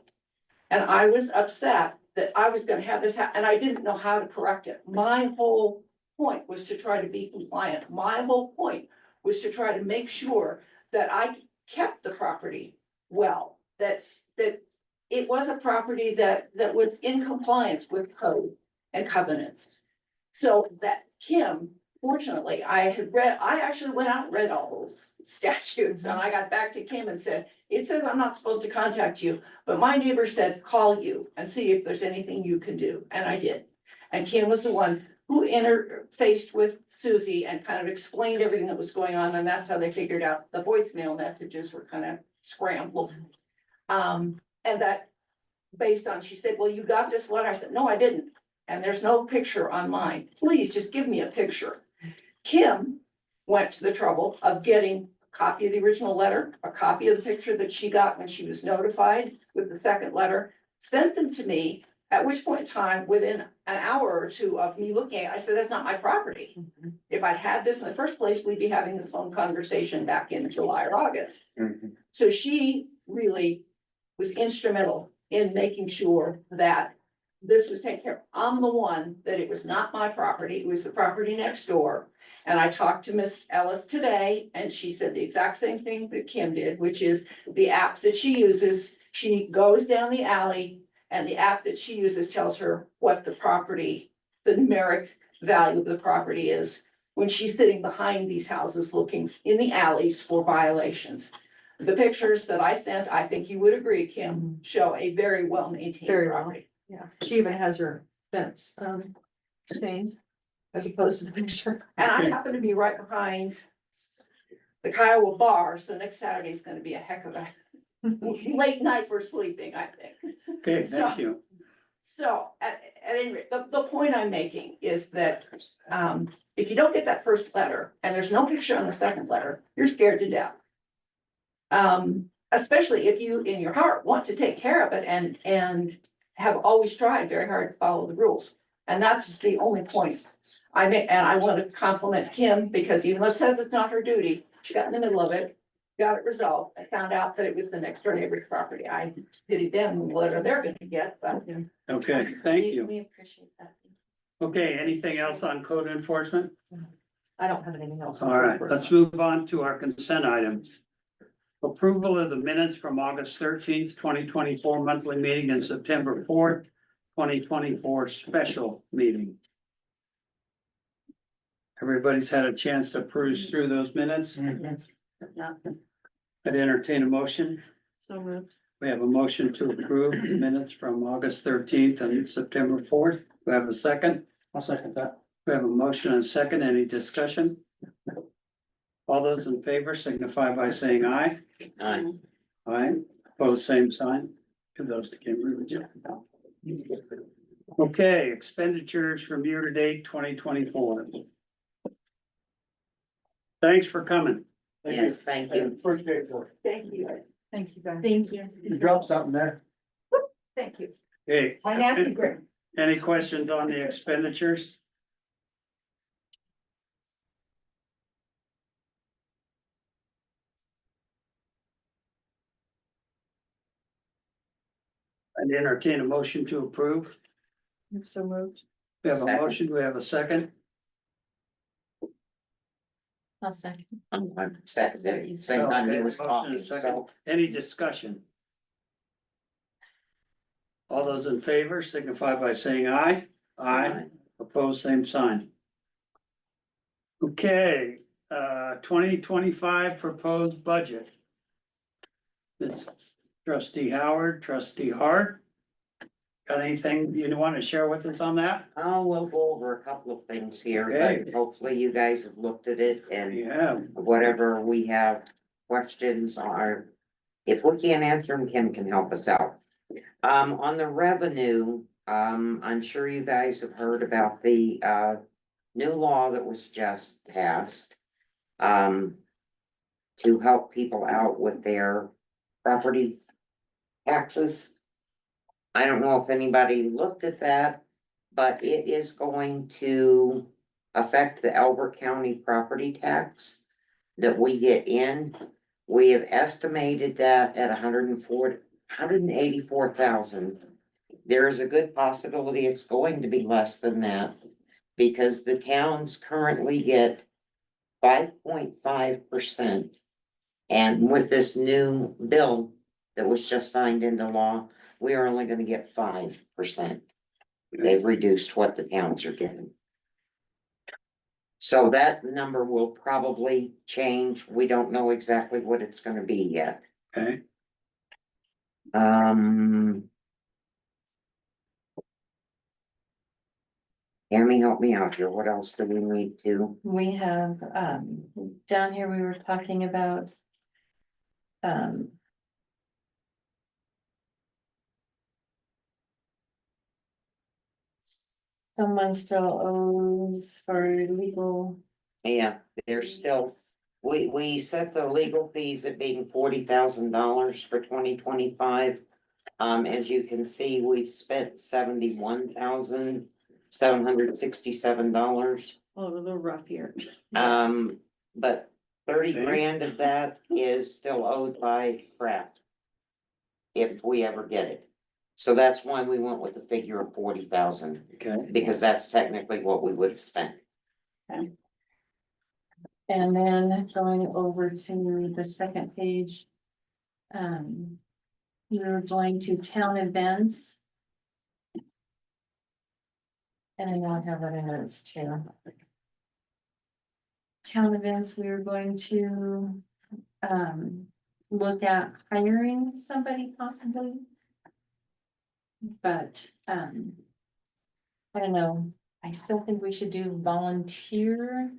And I was upset that I was gonna have this happen, and I didn't know how to correct it. My whole point was to try to be compliant. My whole point was to try to make sure that I kept the property well, that it was a property that was in compliance with code and covenants. So that Kim fortunately, I actually went out and read all those statutes, and I got back to Kim and said, it says I'm not supposed to contact you, but my neighbor said, call you and see if there's anything you can do, and I did. And Kim was the one who interfaced with Susie and kind of explained everything that was going on, and that's how they figured out the voicemail messages were kind of scrambled. And that based on, she said, well, you got this letter. I said, no, I didn't. And there's no picture on mine. Please just give me a picture. Kim went to the trouble of getting a copy of the original letter, a copy of the picture that she got when she was notified with the second letter, sent them to me, at which point in time, within an hour or two of me looking at it, I said, that's not my property. If I'd had this in the first place, we'd be having this phone conversation back in July or August. So she really was instrumental in making sure that this was taken care of. I'm the one that it was not my property, it was the property next door. And I talked to Miss Ellis today, and she said the exact same thing that Kim did, which is the app that she uses, she goes down the alley, and the app that she uses tells her what the property, the numeric value of the property is when she's sitting behind these houses looking in the alleys for violations. The pictures that I sent, I think you would agree, Kim, show a very well-maintained Very well. property. Yeah, she even has her fence, stained as opposed to the picture. And I happen to be right behind the Kiowa bar, so next Saturday is gonna be a heck of a late night for sleeping, I think. Okay, thank you. So at any rate, the point I'm making is that, if you don't get that first letter and there's no picture on the second letter, you're scared to death. Especially if you in your heart want to take care of it and have always tried very hard to follow the rules. And that's the only point I make, and I want to compliment Kim because even though it says it's not her duty, she got in the middle of it, got it resolved. I found out that it was the next door neighbor's property. I pity them, whatever they're gonna get, but. Okay, thank We you. appreciate that. Okay, anything else on code enforcement? I don't have anything else. All right, let's move on to our consent items. Approval of the minutes from August 13th, 2024 monthly meeting and September 4th, 2024 special meeting. Everybody's had a chance to peruse through those minutes. I'd entertain a motion. So moved. We have a motion to approve the minutes from August 13th and September 4th. We have a second. I'll second that. We have a motion and a second. Any discussion? All those in favor signify by saying aye. Aye. Aye, opposed, same sign. To those that came with you. Okay, expenditures from year to date 2024. Thanks for coming. Yes, thank you. First day for it. Thank you, Thank you, guys. Thank you. You dropped something there. thank you. Hey, My nasty grin. any questions on the expenditures? I'd entertain a motion to approve. So moved. We have a Second. motion, we have a second. I'll second. I'm second, same time he was Okay, motion talking, and second. so. Any discussion? All those in favor signify by saying aye. Aye. Opposed, same sign. Okay, 2025 proposed budget. It's Trustee Howard, Trustee Hart. Got anything you want to share with us on that? Oh, we'll go over a couple of things here, Okay. but hopefully you guys have looked at it and Yeah, whatever we have questions are. If we can't answer them, Kim can help us out. On the revenue, I'm sure you guys have heard about the, new law that was just passed. To help people out with their property taxes. I don't know if anybody looked at that, but it is going to affect the Elbert County property tax that we get in. We have estimated that at 184,000. There is a good possibility it's going to be less than that because the towns currently get 5.5%. And with this new bill that was just signed into law, we are only gonna get 5%. They've reduced what the towns are getting. So that number will probably change. We don't know exactly what it's gonna be yet. Okay, Um. Amy, help me out here. What else do we need to? We have, down here, we were talking about. Um. Someone still owes for legal. Yeah, there's still, we set the legal fees at being $40,000 for 2025. As you can see, we've spent $71,767. Oh, it was a little rough here. But 30 Okay. grand of that is still owed by Kraft. If we ever get it. So that's why we went with the figure of 40,000, okay. because that's technically what we would have spent. And then going over to the second page. We were going to town events. And I know I have other notes too. Town events, we were going to, look at hiring somebody possibly. But, I don't know, I still think we should do volunteer.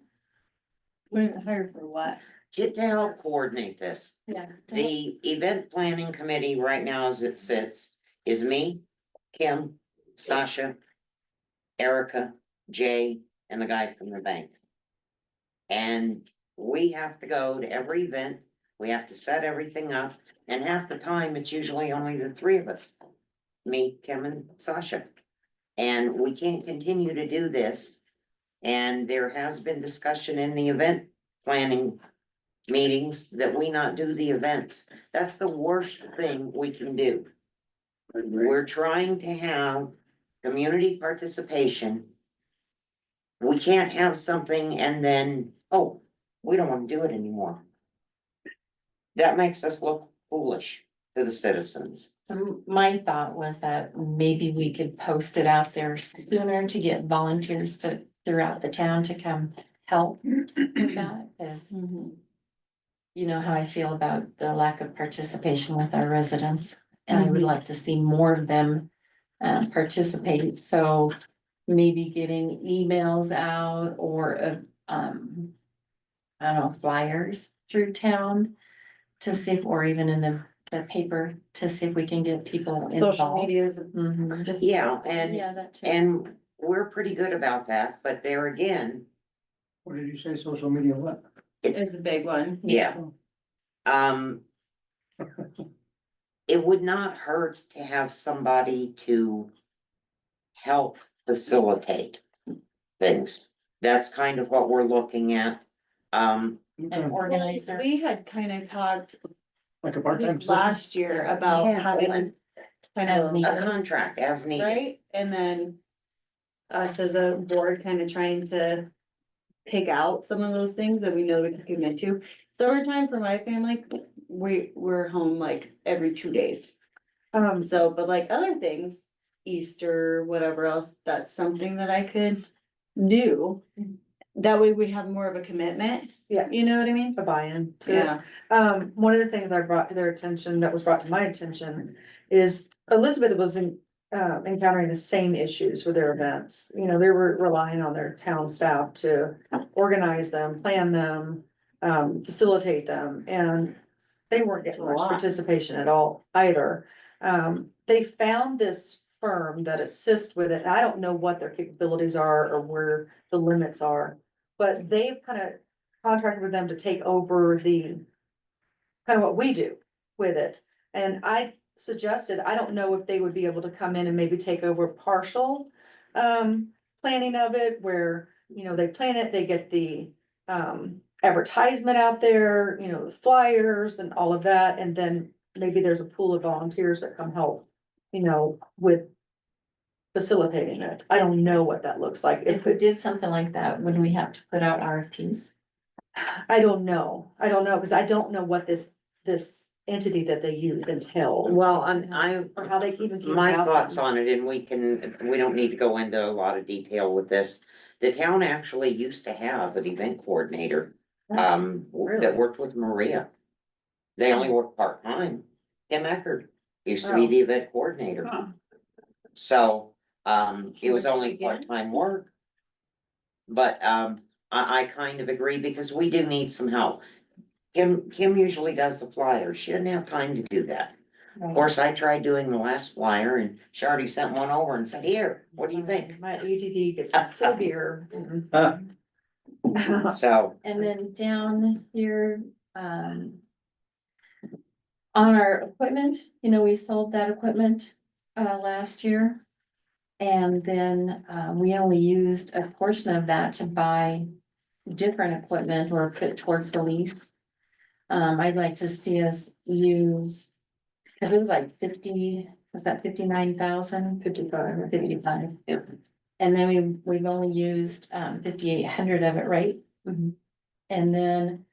Wouldn't hire for what? To help coordinate this, Yeah. the event planning committee right now as it sits is me, Kim, Sasha, Erica, Jay, and the guy from the bank. And we have to go to every event, we have to set everything up, and half the time, it's usually only the three of us. Me, Kim, and Sasha. And we can't continue to do this. And there has been discussion in the event planning meetings that we not do the events. That's the worst thing we can do. We're trying to have community participation. We can't have something and then, oh, we don't want to do it anymore. That makes us look foolish to the citizens. So my thought was that maybe we could post it out there sooner to get volunteers to throughout the town to come help with that, because you know how I feel about the lack of participation with our residents. And I would like to see more of them participate, so maybe getting emails out or I don't know, flyers through town to see if, or even in the paper, to see if we can get people involved. Social media is Mhm. just. Yeah, and, Yeah, that too. and we're pretty good about that, but there again, What did you say, social media, what? It's a big one. yeah. Um. It would not hurt to have somebody to help facilitate things. That's kind of what we're looking at. An organizer. We had kind of talked Like a part-time position? last year about Yeah, having like kind as of, needed. a contract as needed. right? And then us as a board kind of trying to pick out some of those things that we know we can commit to. Summertime for my family, we're home like every 2 days. So, but like other things, Easter, whatever else, that's something that I could do. That way we have more of a commitment. Yeah. You know what I mean? A buy-in to it. Yeah. One of the things I brought to their attention, that was brought to my attention, is Elizabeth was encountering the same issues with their events. You know, they were relying on their town staff to organize them, plan them, facilitate them, and they weren't getting much participation at all either. They found this firm that assists with it. I don't know what their capabilities are or where the limits are, but they've kind of contracted with them to take over the kind of what we do with it. And I suggested, I don't know if they would be able to come in and maybe take over partial planning of it, where, you know, they plan it, they get the advertisement out there, you know, the flyers and all of that, and then maybe there's a pool of volunteers that come help, you know, with facilitating it. I don't know what that looks like. If we did something like that, would we have to put out RFPs? I don't know, because I don't know what this entity that they use entails. Well, and Or how they even. came my about thoughts them. on it, and we don't need to go into a lot of detail with this. The town actually used to have an event coordinator, Really? that worked with Maria. They only worked part-time. Kim Eckerd used to be Oh. the event coordinator. Huh. So, it was worked only again? part-time work. But, I kind of agree because we do need some help. Kim usually does the flyers. She didn't have time to do that. Of course, I tried doing the last flyer and she already sent one over and said, here, what do you think? My ADD gets severe. So, And then down here, on our equipment, you know, we sold that equipment, last year. And then, we only used a portion of that to buy different equipment or put towards the lease. I'd like to see us use, cause it was like 50, was that 59,000? 55. 55. Yeah. And then we've only used, 5,800 of it, right? Mhm. And then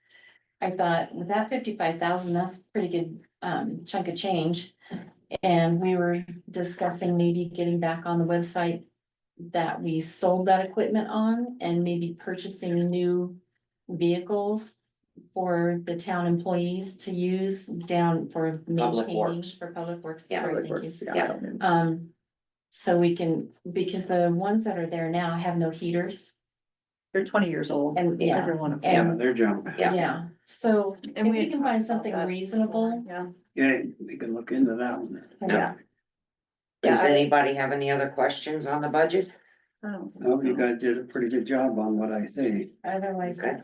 I thought with that 55,000, that's a pretty good, chunk of change. And we were discussing maybe getting back on the website that we sold that equipment on and maybe purchasing new vehicles for the town employees to use down for maintaining, Works. for public works. Yeah, Sorry, Public thank Works, you. yeah. So we can, because the ones that are there now have no heaters They're 20 years old. and yeah, Every one of them. Yeah, and they're junk. Yeah. yeah, so if And we had can talked find about something that reasonable. Yeah. Yeah, we can look into that one. Yeah. does Yeah, I- anybody have any other questions on the budget? Oh. Oh, you guys did a pretty good job on what I see. Otherwise, Okay.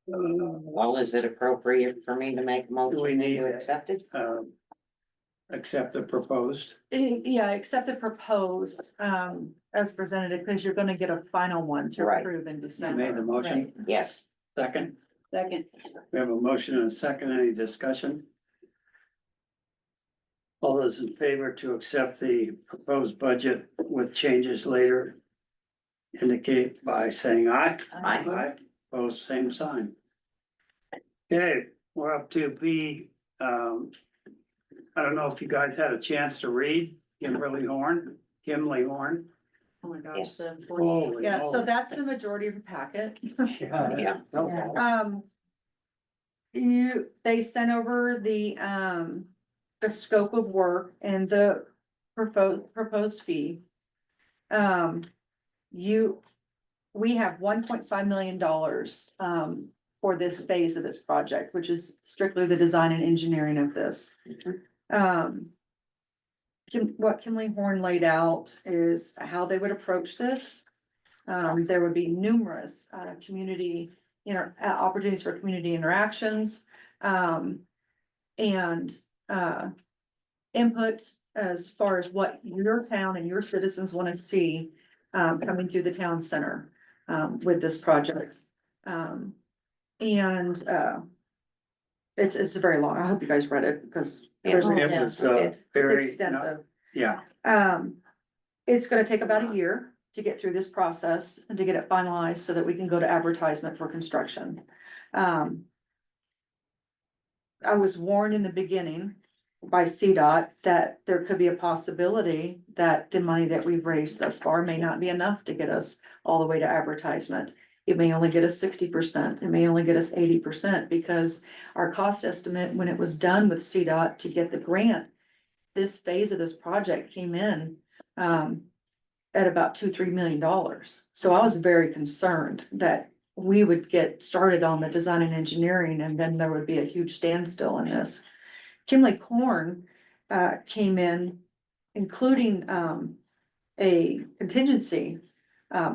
Well, is it appropriate for me to make a Do we motion need to accept it? Accept the proposed. Yeah, except the proposed, as presented, because you're gonna get a final one to Right. approve in You December. made the motion. Yes. Second, Second. we have a motion and a second. Any discussion? All those in favor to accept the proposed budget with changes later indicate by saying aye. Aye. Aye, opposed, same sign. Okay, we're up to B, I don't know if you guys had a chance to read Kimberly Horn, Kimley Horn. Oh my gosh. Yes. the- Holy Yeah, so moly. that's the majority of the packet. Yeah. They sent over the scope of work and the proposed fee. We have $1.5 million, for this phase of this project, which is strictly the design and engineering of this. What Kimley Horn laid out is how they would approach this. There would be numerous, community, opportunities for community interactions, and, input as far as what your town and your citizens want to see, coming through the town center, with this project. It's very long. I hope you guys read it because there's Oh, It yeah. was, Okay. very, extensive. yeah, It's gonna take about a year to get through this process and to get it finalized so that we can go to advertisement for construction. I was warned in the beginning by CDOT that there could be a possibility that the money that we've raised thus far may not be enough to get us all the way to advertisement. It may only get us 60%, it may only get us 80%, because our cost estimate, when it was done with CDOT to get the grant, this phase of this project came in, at about $2-3 million. So I was very concerned that we would get started on the design and engineering, and then there would be a huge standstill in this. Kimley Corn, came in, including, a contingency,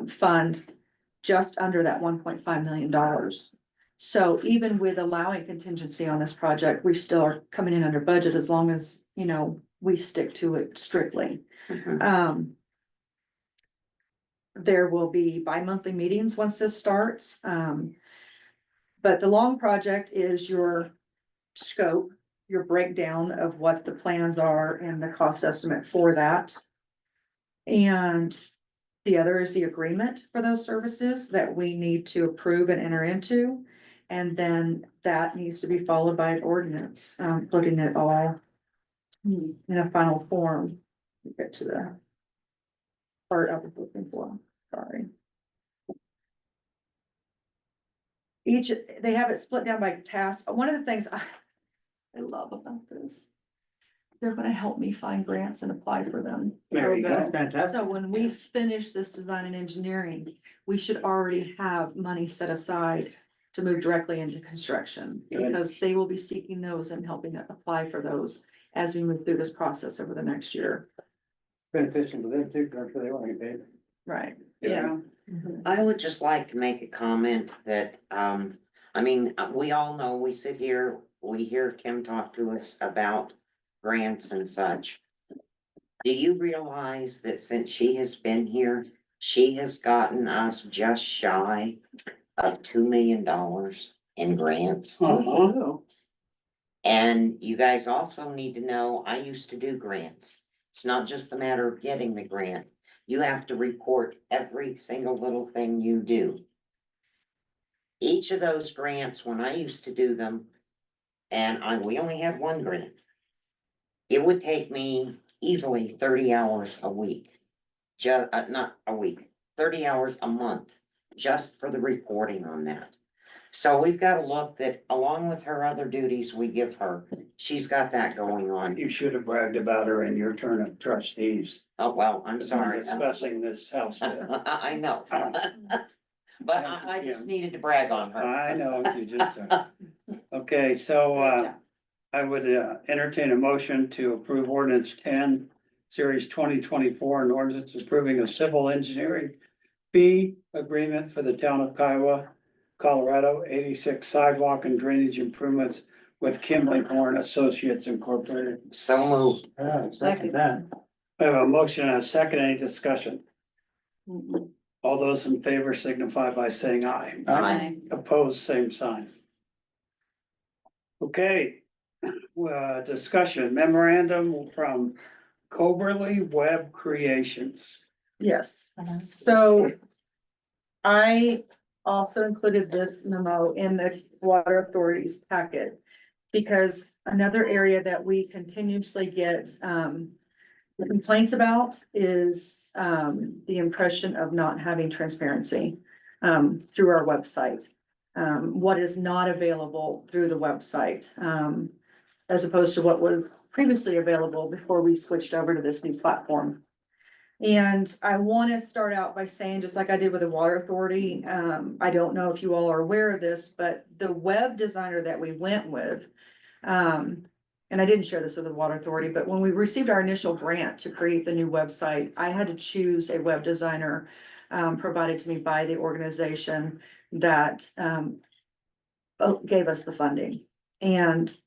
fund just under that $1.5 million. So even with allowing contingency on this project, we still are coming in under budget as long as, we stick to it strictly. Mhm. There will be bi-monthly meetings once this starts. But the long project is your scope, your breakdown of what the plans are and the cost estimate for that. And the other is the agreement for those services that we need to approve and enter into. And then that needs to be followed by an ordinance, putting it all in a final form. Get to that. part I was looking for, sorry. Each, they have it split down by task. One of the things I love about this, they're gonna help me find grants and apply for them. There you go. That's fantastic. So when we finish this design and engineering, we should already have money set aside to move directly into construction. Good. Because they will be seeking those and helping apply for those as we move through this process over the next year. Beneficial to them too, 'cause I'm sure they want to get paid. Right. Yeah. I would just like to make a comment that, I mean, we all know, we sit here, we hear Kim talk to us about grants and such. Do you realize that since she has been here, she has gotten us just shy of $2 million in grants? Uh-huh. And you guys also need to know, I used to do grants. It's not just a matter of getting the grant. You have to report every single little thing you do. Each of those grants, when I used to do them, and we only had one grant, it would take me easily 30 hours a week. Not a week, 30 hours a month, just for the reporting on that. So we've got to look that along with her other duties we give her, she's got that going on. You should have bragged about her in your turn of trustees. Oh, well, I'm sorry. Discussing this house bill. I know. But I just needed to brag on her. I know, you just, okay, so, I would entertain a motion to approve ordinance 10, series 2024, an ordinance approving a civil engineering fee agreement for the town of Kiowa, Colorado, 86 sidewalk and drainage improvements with Kimley Horn Associates Incorporated. So moved. Second that. I have a motion and a second, any discussion? All those in favor signify by saying aye. Aye. Opposed, same sign. Okay, discussion memorandum from Coberly Web Creations. Yes, so I also included this memo in the Water Authority's packet. Because another area that we continuously get complaints about is the impression of not having transparency through our website. What is not available through the website, as opposed to what was previously available before we switched over to this new platform. And I want to start out by saying, just like I did with the Water Authority, I don't know if you all are aware of this, but the web designer that we went with, and I didn't share this with the Water Authority, but when we received our initial grant to create the new website, I had to choose a web designer provided to me by the organization that gave us the funding. And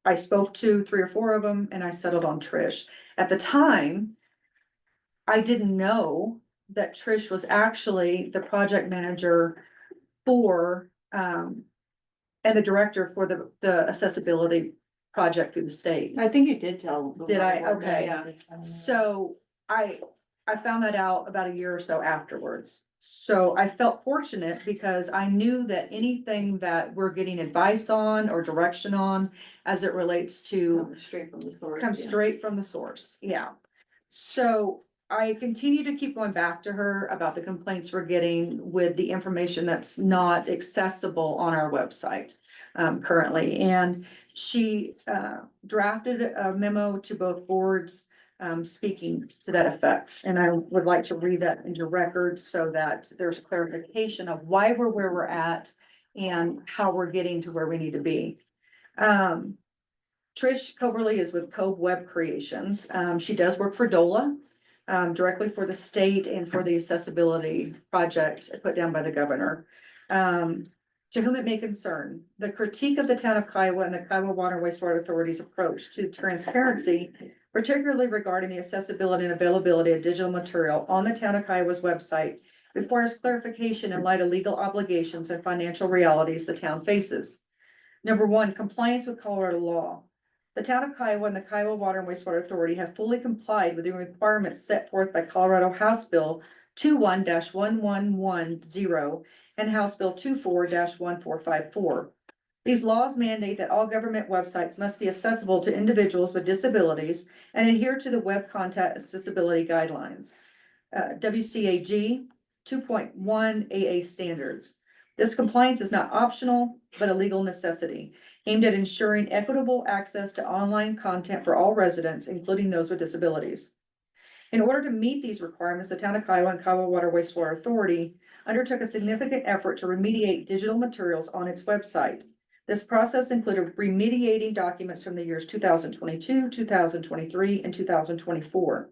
I spoke to 3 or 4 of them and I settled on Trish. At the time, I didn't know that Trish was actually the project manager for, and the director for the accessibility project through the state. I think you did tell. the Did I? board, Okay. Yeah. So I found that out about a year or so afterwards. So I felt fortunate because I knew that anything that we're getting advice on or direction on as it relates to Straight from the source. comes yeah. straight from the source, yeah. So I continue to keep going back to her about the complaints we're getting with the information that's not accessible on our website currently. And she drafted a memo to both boards speaking to that effect. And I would like to read that into record so that there's clarification of why we're where we're at and how we're getting to where we need to be. Trish Coberly is with Cove Web Creations. She does work for DOLA, directly for the state and for the accessibility project put down by the governor. To whom it may concern, the critique of the town of Kiowa and the Kiowa Water and Wastewater Authority's approach to transparency, particularly regarding the accessibility and availability of digital material on the town of Kiowa's website, requires clarification in light of legal obligations and financial realities the town faces. Number 1, compliance with Colorado law. The town of Kiowa and the Kiowa Water and Wastewater Authority have fully complied with the requirements set forth by Colorado House Bill 21-1110 and House Bill 24-1454. These laws mandate that all government websites must be accessible to individuals with disabilities and adhere to the Web Content Accessibility Guidelines. WCAG 2.1 AA standards. This compliance is not optional, but a legal necessity aimed at ensuring equitable access to online content for all residents, including those with disabilities. In order to meet these requirements, the town of Kiowa and Kiowa Water Wastewater Authority undertook a significant effort to remediate digital materials on its website. This process included remediating documents from the years 2022, 2023, and 2024.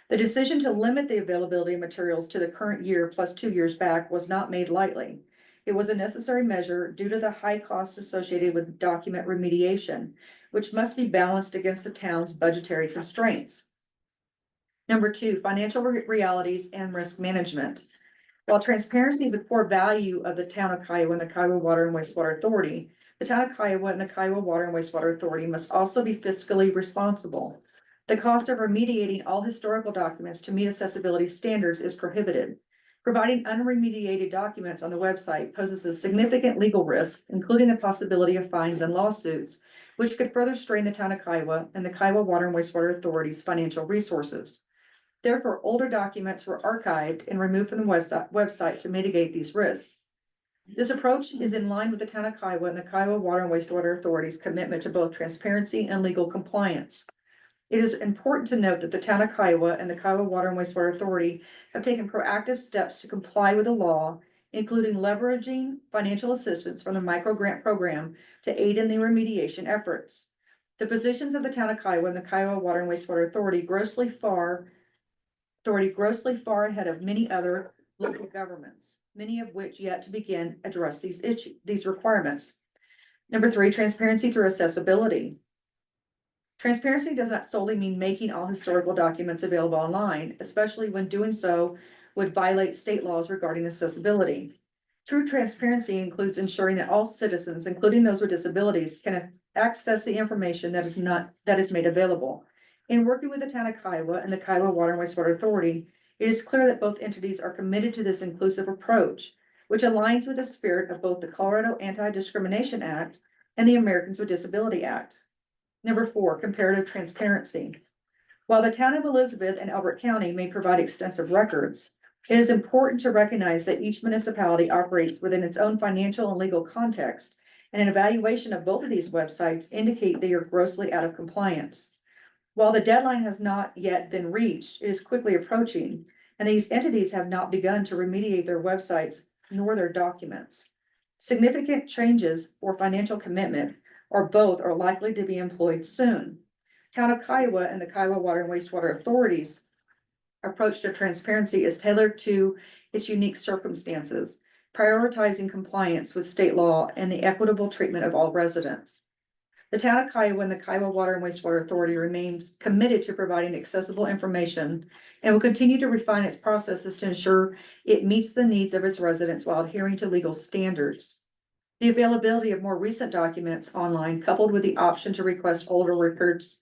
The decision to limit the availability of materials to the current year plus 2 years back was not made lightly. It was a necessary measure due to the high costs associated with document remediation, which must be balanced against the town's budgetary constraints. Number two, financial realities and risk management. While transparency is a core value of the town of Kiowa and the Kiowa Water and Wastewater Authority, the town of Kiowa and the Kiowa Water and Wastewater Authority must also be fiscally responsible. The cost of remediating all historical documents to meet accessibility standards is prohibited. Providing unremediated documents on the website poses a significant legal risk, including the possibility of fines and lawsuits, which could further strain the town of Kiowa and the Kiowa Water and Wastewater Authority's financial resources. Therefore, older documents were archived and removed from the website to mitigate these risks. This approach is in line with the town of Kiowa and the Kiowa Water and Wastewater Authority's commitment to both transparency and legal compliance. It is important to note that the town of Kiowa and the Kiowa Water and Wastewater Authority have taken proactive steps to comply with the law, including leveraging financial assistance from the micro grant program to aid in the remediation efforts. The positions of the town of Kiowa and the Kiowa Water and Wastewater Authority grossly far ahead of many other local governments, many of which yet to begin address these requirements. Number three, transparency through accessibility. Transparency does not solely mean making all historical documents available online, especially when doing so would violate state laws regarding accessibility. True transparency includes ensuring that all citizens, including those with disabilities, can access the information that is made available. In working with the town of Kiowa and the Kiowa Water and Wastewater Authority, it is clear that both entities are committed to this inclusive approach, which aligns with the spirit of both the Colorado Anti-Discrimination Act and the Americans with Disability Act. Number four, comparative transparency. While the town of Elizabeth and Elbert County may provide extensive records, it is important to recognize that each municipality operates within its own financial and legal context, and an evaluation of both of these websites indicate they are grossly out of compliance. While the deadline has not yet been reached, it is quickly approaching, and these entities have not begun to remediate their websites nor their documents. Significant changes or financial commitment or both are likely to be employed soon. Town of Kiowa and the Kiowa Water and Wastewater Authority's approach to transparency is tailored to its unique circumstances, prioritizing compliance with state law and the equitable treatment of all residents. The town of Kiowa and the Kiowa Water and Wastewater Authority remains committed to providing accessible information and will continue to refine its processes to ensure it meets the needs of its residents while adhering to legal standards. The availability of more recent documents online, coupled with the option to request older records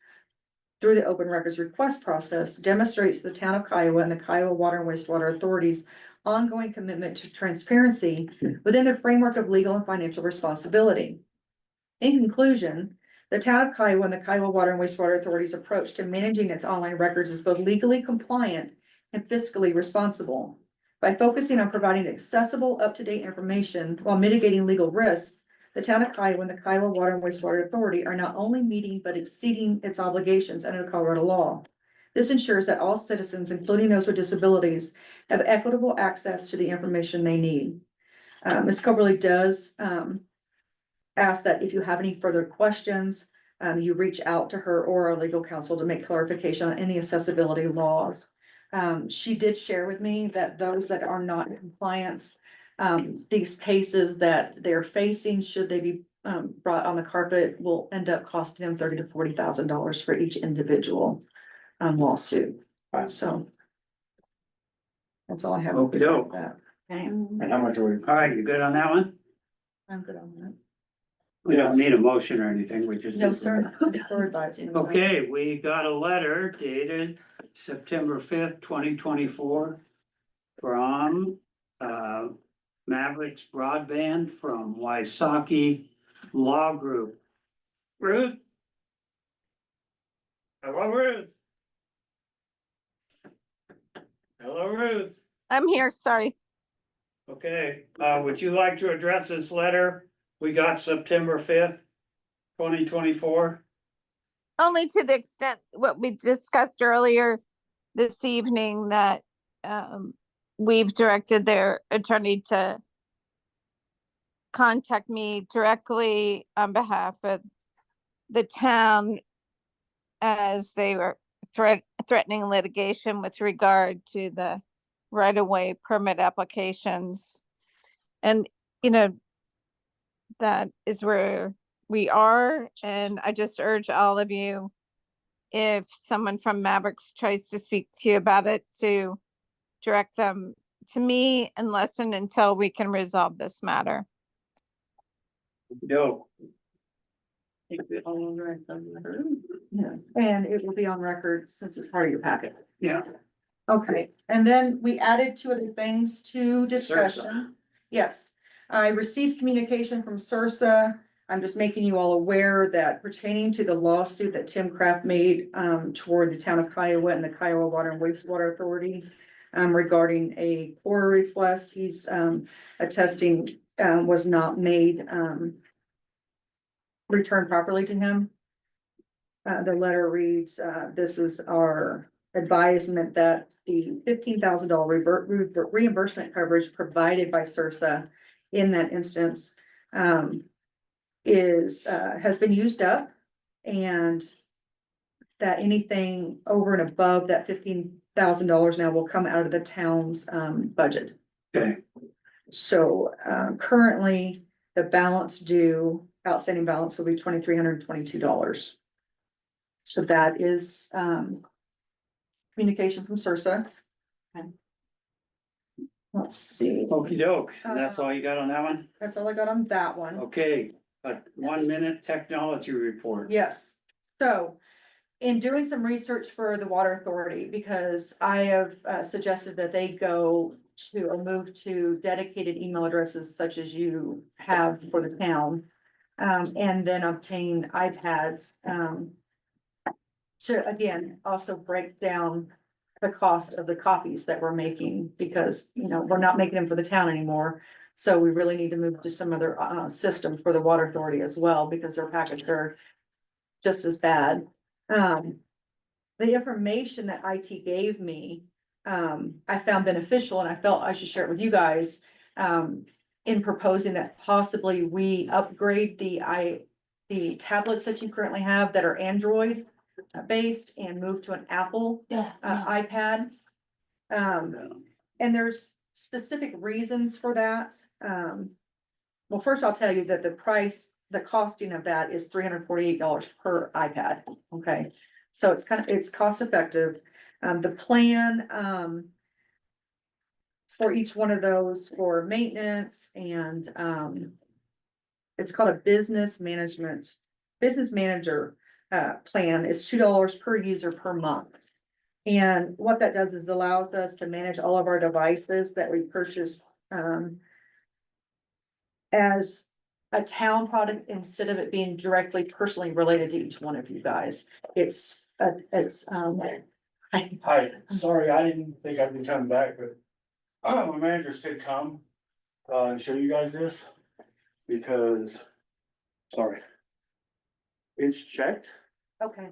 through the open records request process, demonstrates the town of Kiowa and the Kiowa Water and Wastewater Authority's ongoing commitment to transparency within the framework of legal and financial responsibility. In conclusion, the town of Kiowa and the Kiowa Water and Wastewater Authority's approach to managing its online records is both legally compliant and fiscally responsible. By focusing on providing accessible, up-to-date information while mitigating legal risks, the town of Kiowa and the Kiowa Water and Wastewater Authority are not only meeting but exceeding its obligations under Colorado law. This ensures that all citizens, including those with disabilities, have equitable access to the information they need. Ms. Coberly does ask that if you have any further questions, you reach out to her or our legal counsel to make clarification on any accessibility laws. She did share with me that those that are not in compliance, these cases that they're facing, should they be brought on the carpet, will end up costing them $30,000 to $40,000 for each individual lawsuit. So that's all I have. Okey-doke. And how much are we? All right, you good on that one? I'm good on that. We don't need a motion or anything, we just. No, sir. I'm for advising. Okay, we got a letter dated September 5th, 2024 from Mavericks Broadband from Wysocki Law Group. Ruth? Hello, Ruth? Hello, Ruth. I'm here, sorry. Okay, would you like to address this letter we got September 5th, 2024? Only to the extent what we discussed earlier this evening that we've directed their attorney to contact me directly on behalf of the town as they were threatening litigation with regard to the right-of-way permit applications. And, you know, that is where we are, and I just urge all of you, if someone from Mavericks tries to speak to you about it, to direct them to me and listen until we can resolve this matter. No. Yeah, and it will be on record since it's part of your packet. Yeah. Okay, and then we added two other things to discussion. Yes, I received communication from Sursa. I'm just making you all aware that pertaining to the lawsuit that Tim Kraft made toward the town of Kiowa and the Kiowa Water and Wastewater Authority regarding a quarter request, he's attesting was not made returned properly to him. The letter reads, this is our advisement that the $15,000 reimbursement coverage provided by Sursa in that instance has been used up, and that anything over and above that $15,000 now will come out of the town's budget. Okay. So currently, the outstanding balance will be $2,322. So that is communication from Sursa. Let's see, Okey doke. That's all you got on that one? that's all I got on that one. Okay, a 1-minute technology report. Yes, so in doing some research for the water authority, because I have suggested that they go to or move to dedicated email addresses such as you have for the town. And then obtain iPads, to again, also break down the cost of the copies that we're making, because, you know, we're not making them for the town anymore. So we really need to move to some other system for the water authority as well, because their packets are just as bad. The information that IT gave me, I found beneficial, and I felt I should share it with you guys. In proposing that possibly we upgrade the tablets that you currently have that are Android based and move to an Apple iPad. And there's specific reasons for that. Well, first I'll tell you that the costing of that is $348 per iPad. Okay, so it's cost effective. The plan, for each one of those for maintenance and, it's called a business manager, plan is $2 per user per month. And what that does is allows us to manage all of our devices that we purchase, as a town product instead of it being directly personally related to each one of you guys. Hi, sorry, I didn't think I'd be coming back, but my manager said come and show you guys this because, sorry. It's checked. Okay,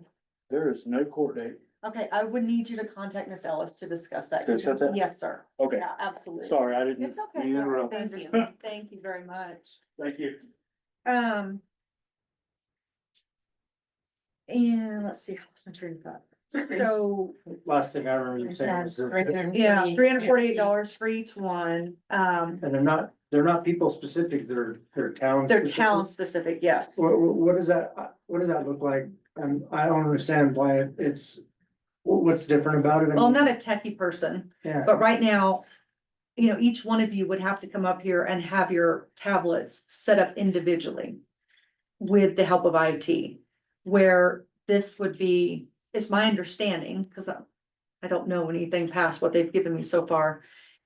There is no court date. okay, I would need you to contact Miss Ellis to discuss that. Discuss that? Yes, sir. Okay, Yeah, absolutely. sorry, I didn't. It's okay. mean to interrupt. I understand. Thank you very much. Thank you. And let's see, how's my train of thought? So, Last thing I remember you saying was yeah, $348 for each one. and they're not people specific, they're town. They're specific. town specific, yes. What does that look like? I don't understand why it's, what's different about it? I Well, I'm mean, not a techie person, Yeah, but right now, you know, each one of you would have to come up here and have your tablets set up individually with the help of IT, where this would be, it's my understanding, because I don't know anything past what they've given me so far,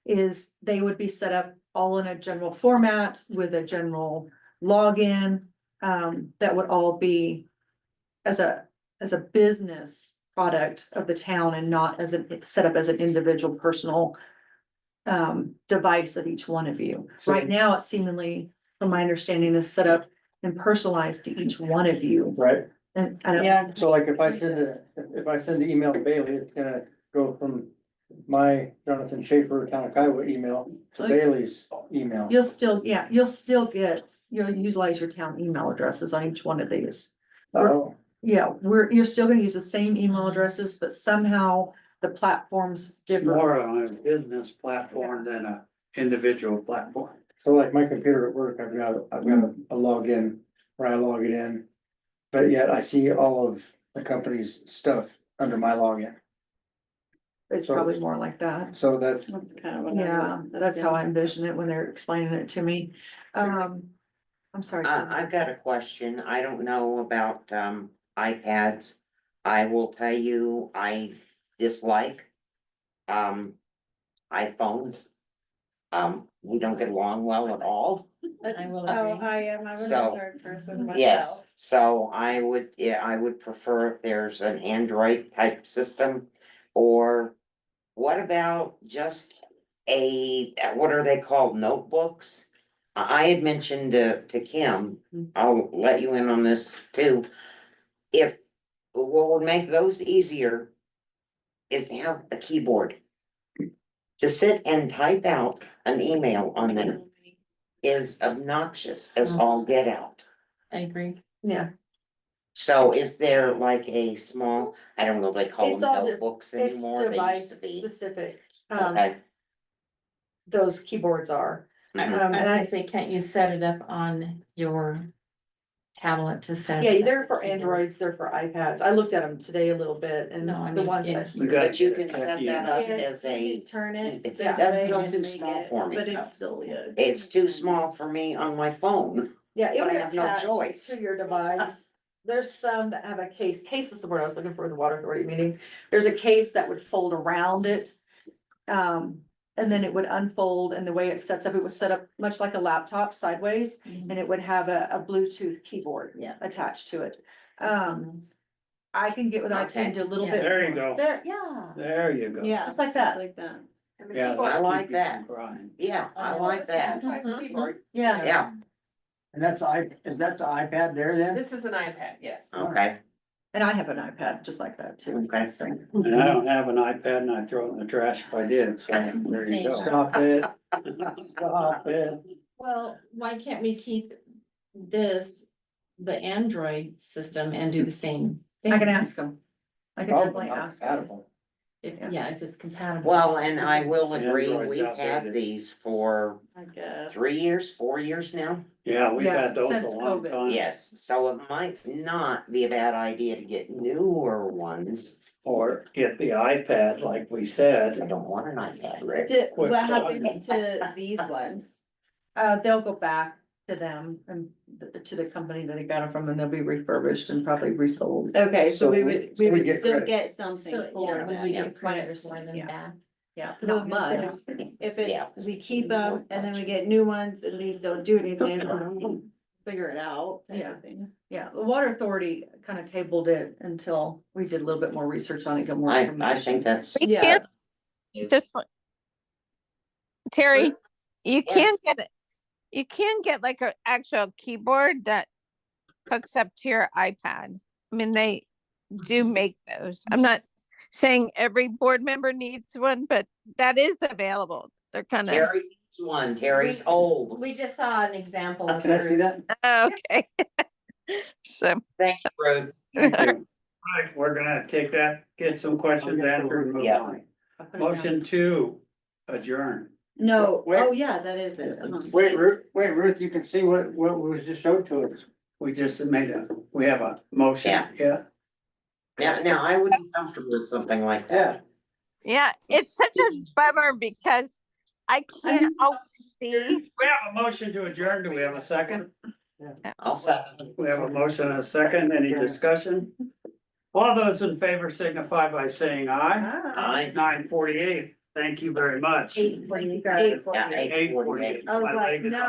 is they would be set up all in a general format with a general login, that would all be as a business product of the town and not as a, set up as an individual personal device of each one of you. So- Right now, it seemingly, from my understanding, is set up and personalized to each one of you. Right, And I don't. Yeah. so like if I send an email to Bailey, it's gonna go from my Jonathan Schaefer, Town of Kiowa email to Bailey's email. You'll still you'll utilize your town email addresses on each one of these. Oh, Yeah, you're still gonna use the same email addresses, but somehow the platform's different. More on a business platform than a individual platform. so like my computer at work, I've got a login where I log it in. But yet I see all of the company's stuff under my login. It's probably more like that. So that's, That's kind of what Yeah, that's how I envision it when they're explaining it to me. I'm sorry. Tim. I've got a question. I don't know about, iPads. I will tell you, I dislike, iPhones. We don't get along well at all. I will Oh, agree. I am, I'm So, a third person myself. Yes, so I would prefer if there's an Android type system. Or what about just what are they called, notebooks? I had mentioned to Kim, I'll let you in on this too. If, what would make those easier is to have a keyboard. To sit and type out an email on them is obnoxious as all get out. I agree. Yeah, So is there like a small, I don't know if they call It's them all notebooks it's anymore, they used device to be. specific, Okay. those keyboards are. Mhm. I And was I- gonna say, can't you set it up on your tablet to set? Yeah, it they're as for a keyboard? Androids, they're for iPads. I looked at them today a little bit and No, I the mean, ones in that. We gotta But you get can a set techie that in. up Yeah, as you a, can turn it. that's this still way too and small make it, for me. But it's still, yeah. It's too small for me on my phone. Yeah, it But I would have no attach choice. to your device. There's some that have a case is the word I was looking for, the water authority meeting. There's a case that would fold around it. And then it would unfold and the way it sets up, it was set up much like a laptop sideways. Mhm. And it would have a Bluetooth keyboard Yeah. attached to it. Nice. I can get with IT Okay. and do a little Yeah. bit. There you go. There, yeah. There you go. Yeah. Just like that. Like that. Yeah, I that'll like keep you that. from crying. Yeah, I like that. Yeah. Yeah, and that's is that the iPad there then? This is an iPad, yes. okay, And I have an iPad just like that too. okay. And I don't have an iPad and I'd throw it in the trash if I did, so there you go. Stop it, stop it. Well, why can't we keep this, the Android system and do the same thing? I can ask them. I can Probably definitely not ask them. compatible. If, yeah, if it's compatible. Well, and I will agree, Android's we've had outdated. these for I guess. 3 years, 4 years now. Yeah, we've Yeah, had those a since long COVID. time. Yes, so it might not be a bad idea to get newer ones. Or get the iPad, like we I said. don't want an iPad, Rick. Quick What thought. happened to these ones? They'll go back to them and to the company that they got them from and they'll be refurbished and probably resold. Okay, so So we we would get still credit. get something So, for yeah, would that. we yeah. get credit It's for fine, them yeah. back? Yeah, Well, not much. If Yeah. it's, we keep them and then we get new ones and these don't do anything, we'll figure it out. type Yeah. of thing. Yeah, the water authority kind of tabled it until we did a little bit more research on it, get more I information. think that's. We Yeah. can't, just, Terry, you Yes. can get it. You can get like an actual keyboard that hooks up to your iPad. I mean, they do make those. I'm not saying every board member needs one, but that is available. They're kind of, Terry needs one, Terry's old. We just saw an example of. Can I see that? okay. So, Thank you, Ruth. Thank you. Right, we're gonna take that, get some questions answered and move Yeah. on. I'll put it down. Motion to adjourn. No, Wait. oh yeah, that is it. Wait, Ruth, you can see what was just showed to us. We just we have a motion, Yeah. yeah. Now, I would be comfortable with something like that. yeah, it's such a bummer because I can't always see. We have a motion to adjourn. Do we have a second? I'll second. We have a motion and a second. Any discussion? All those in favor signify by saying aye. Aye. 9:48. Thank you very much. 8:48. Yeah, 8:48. I was like, no.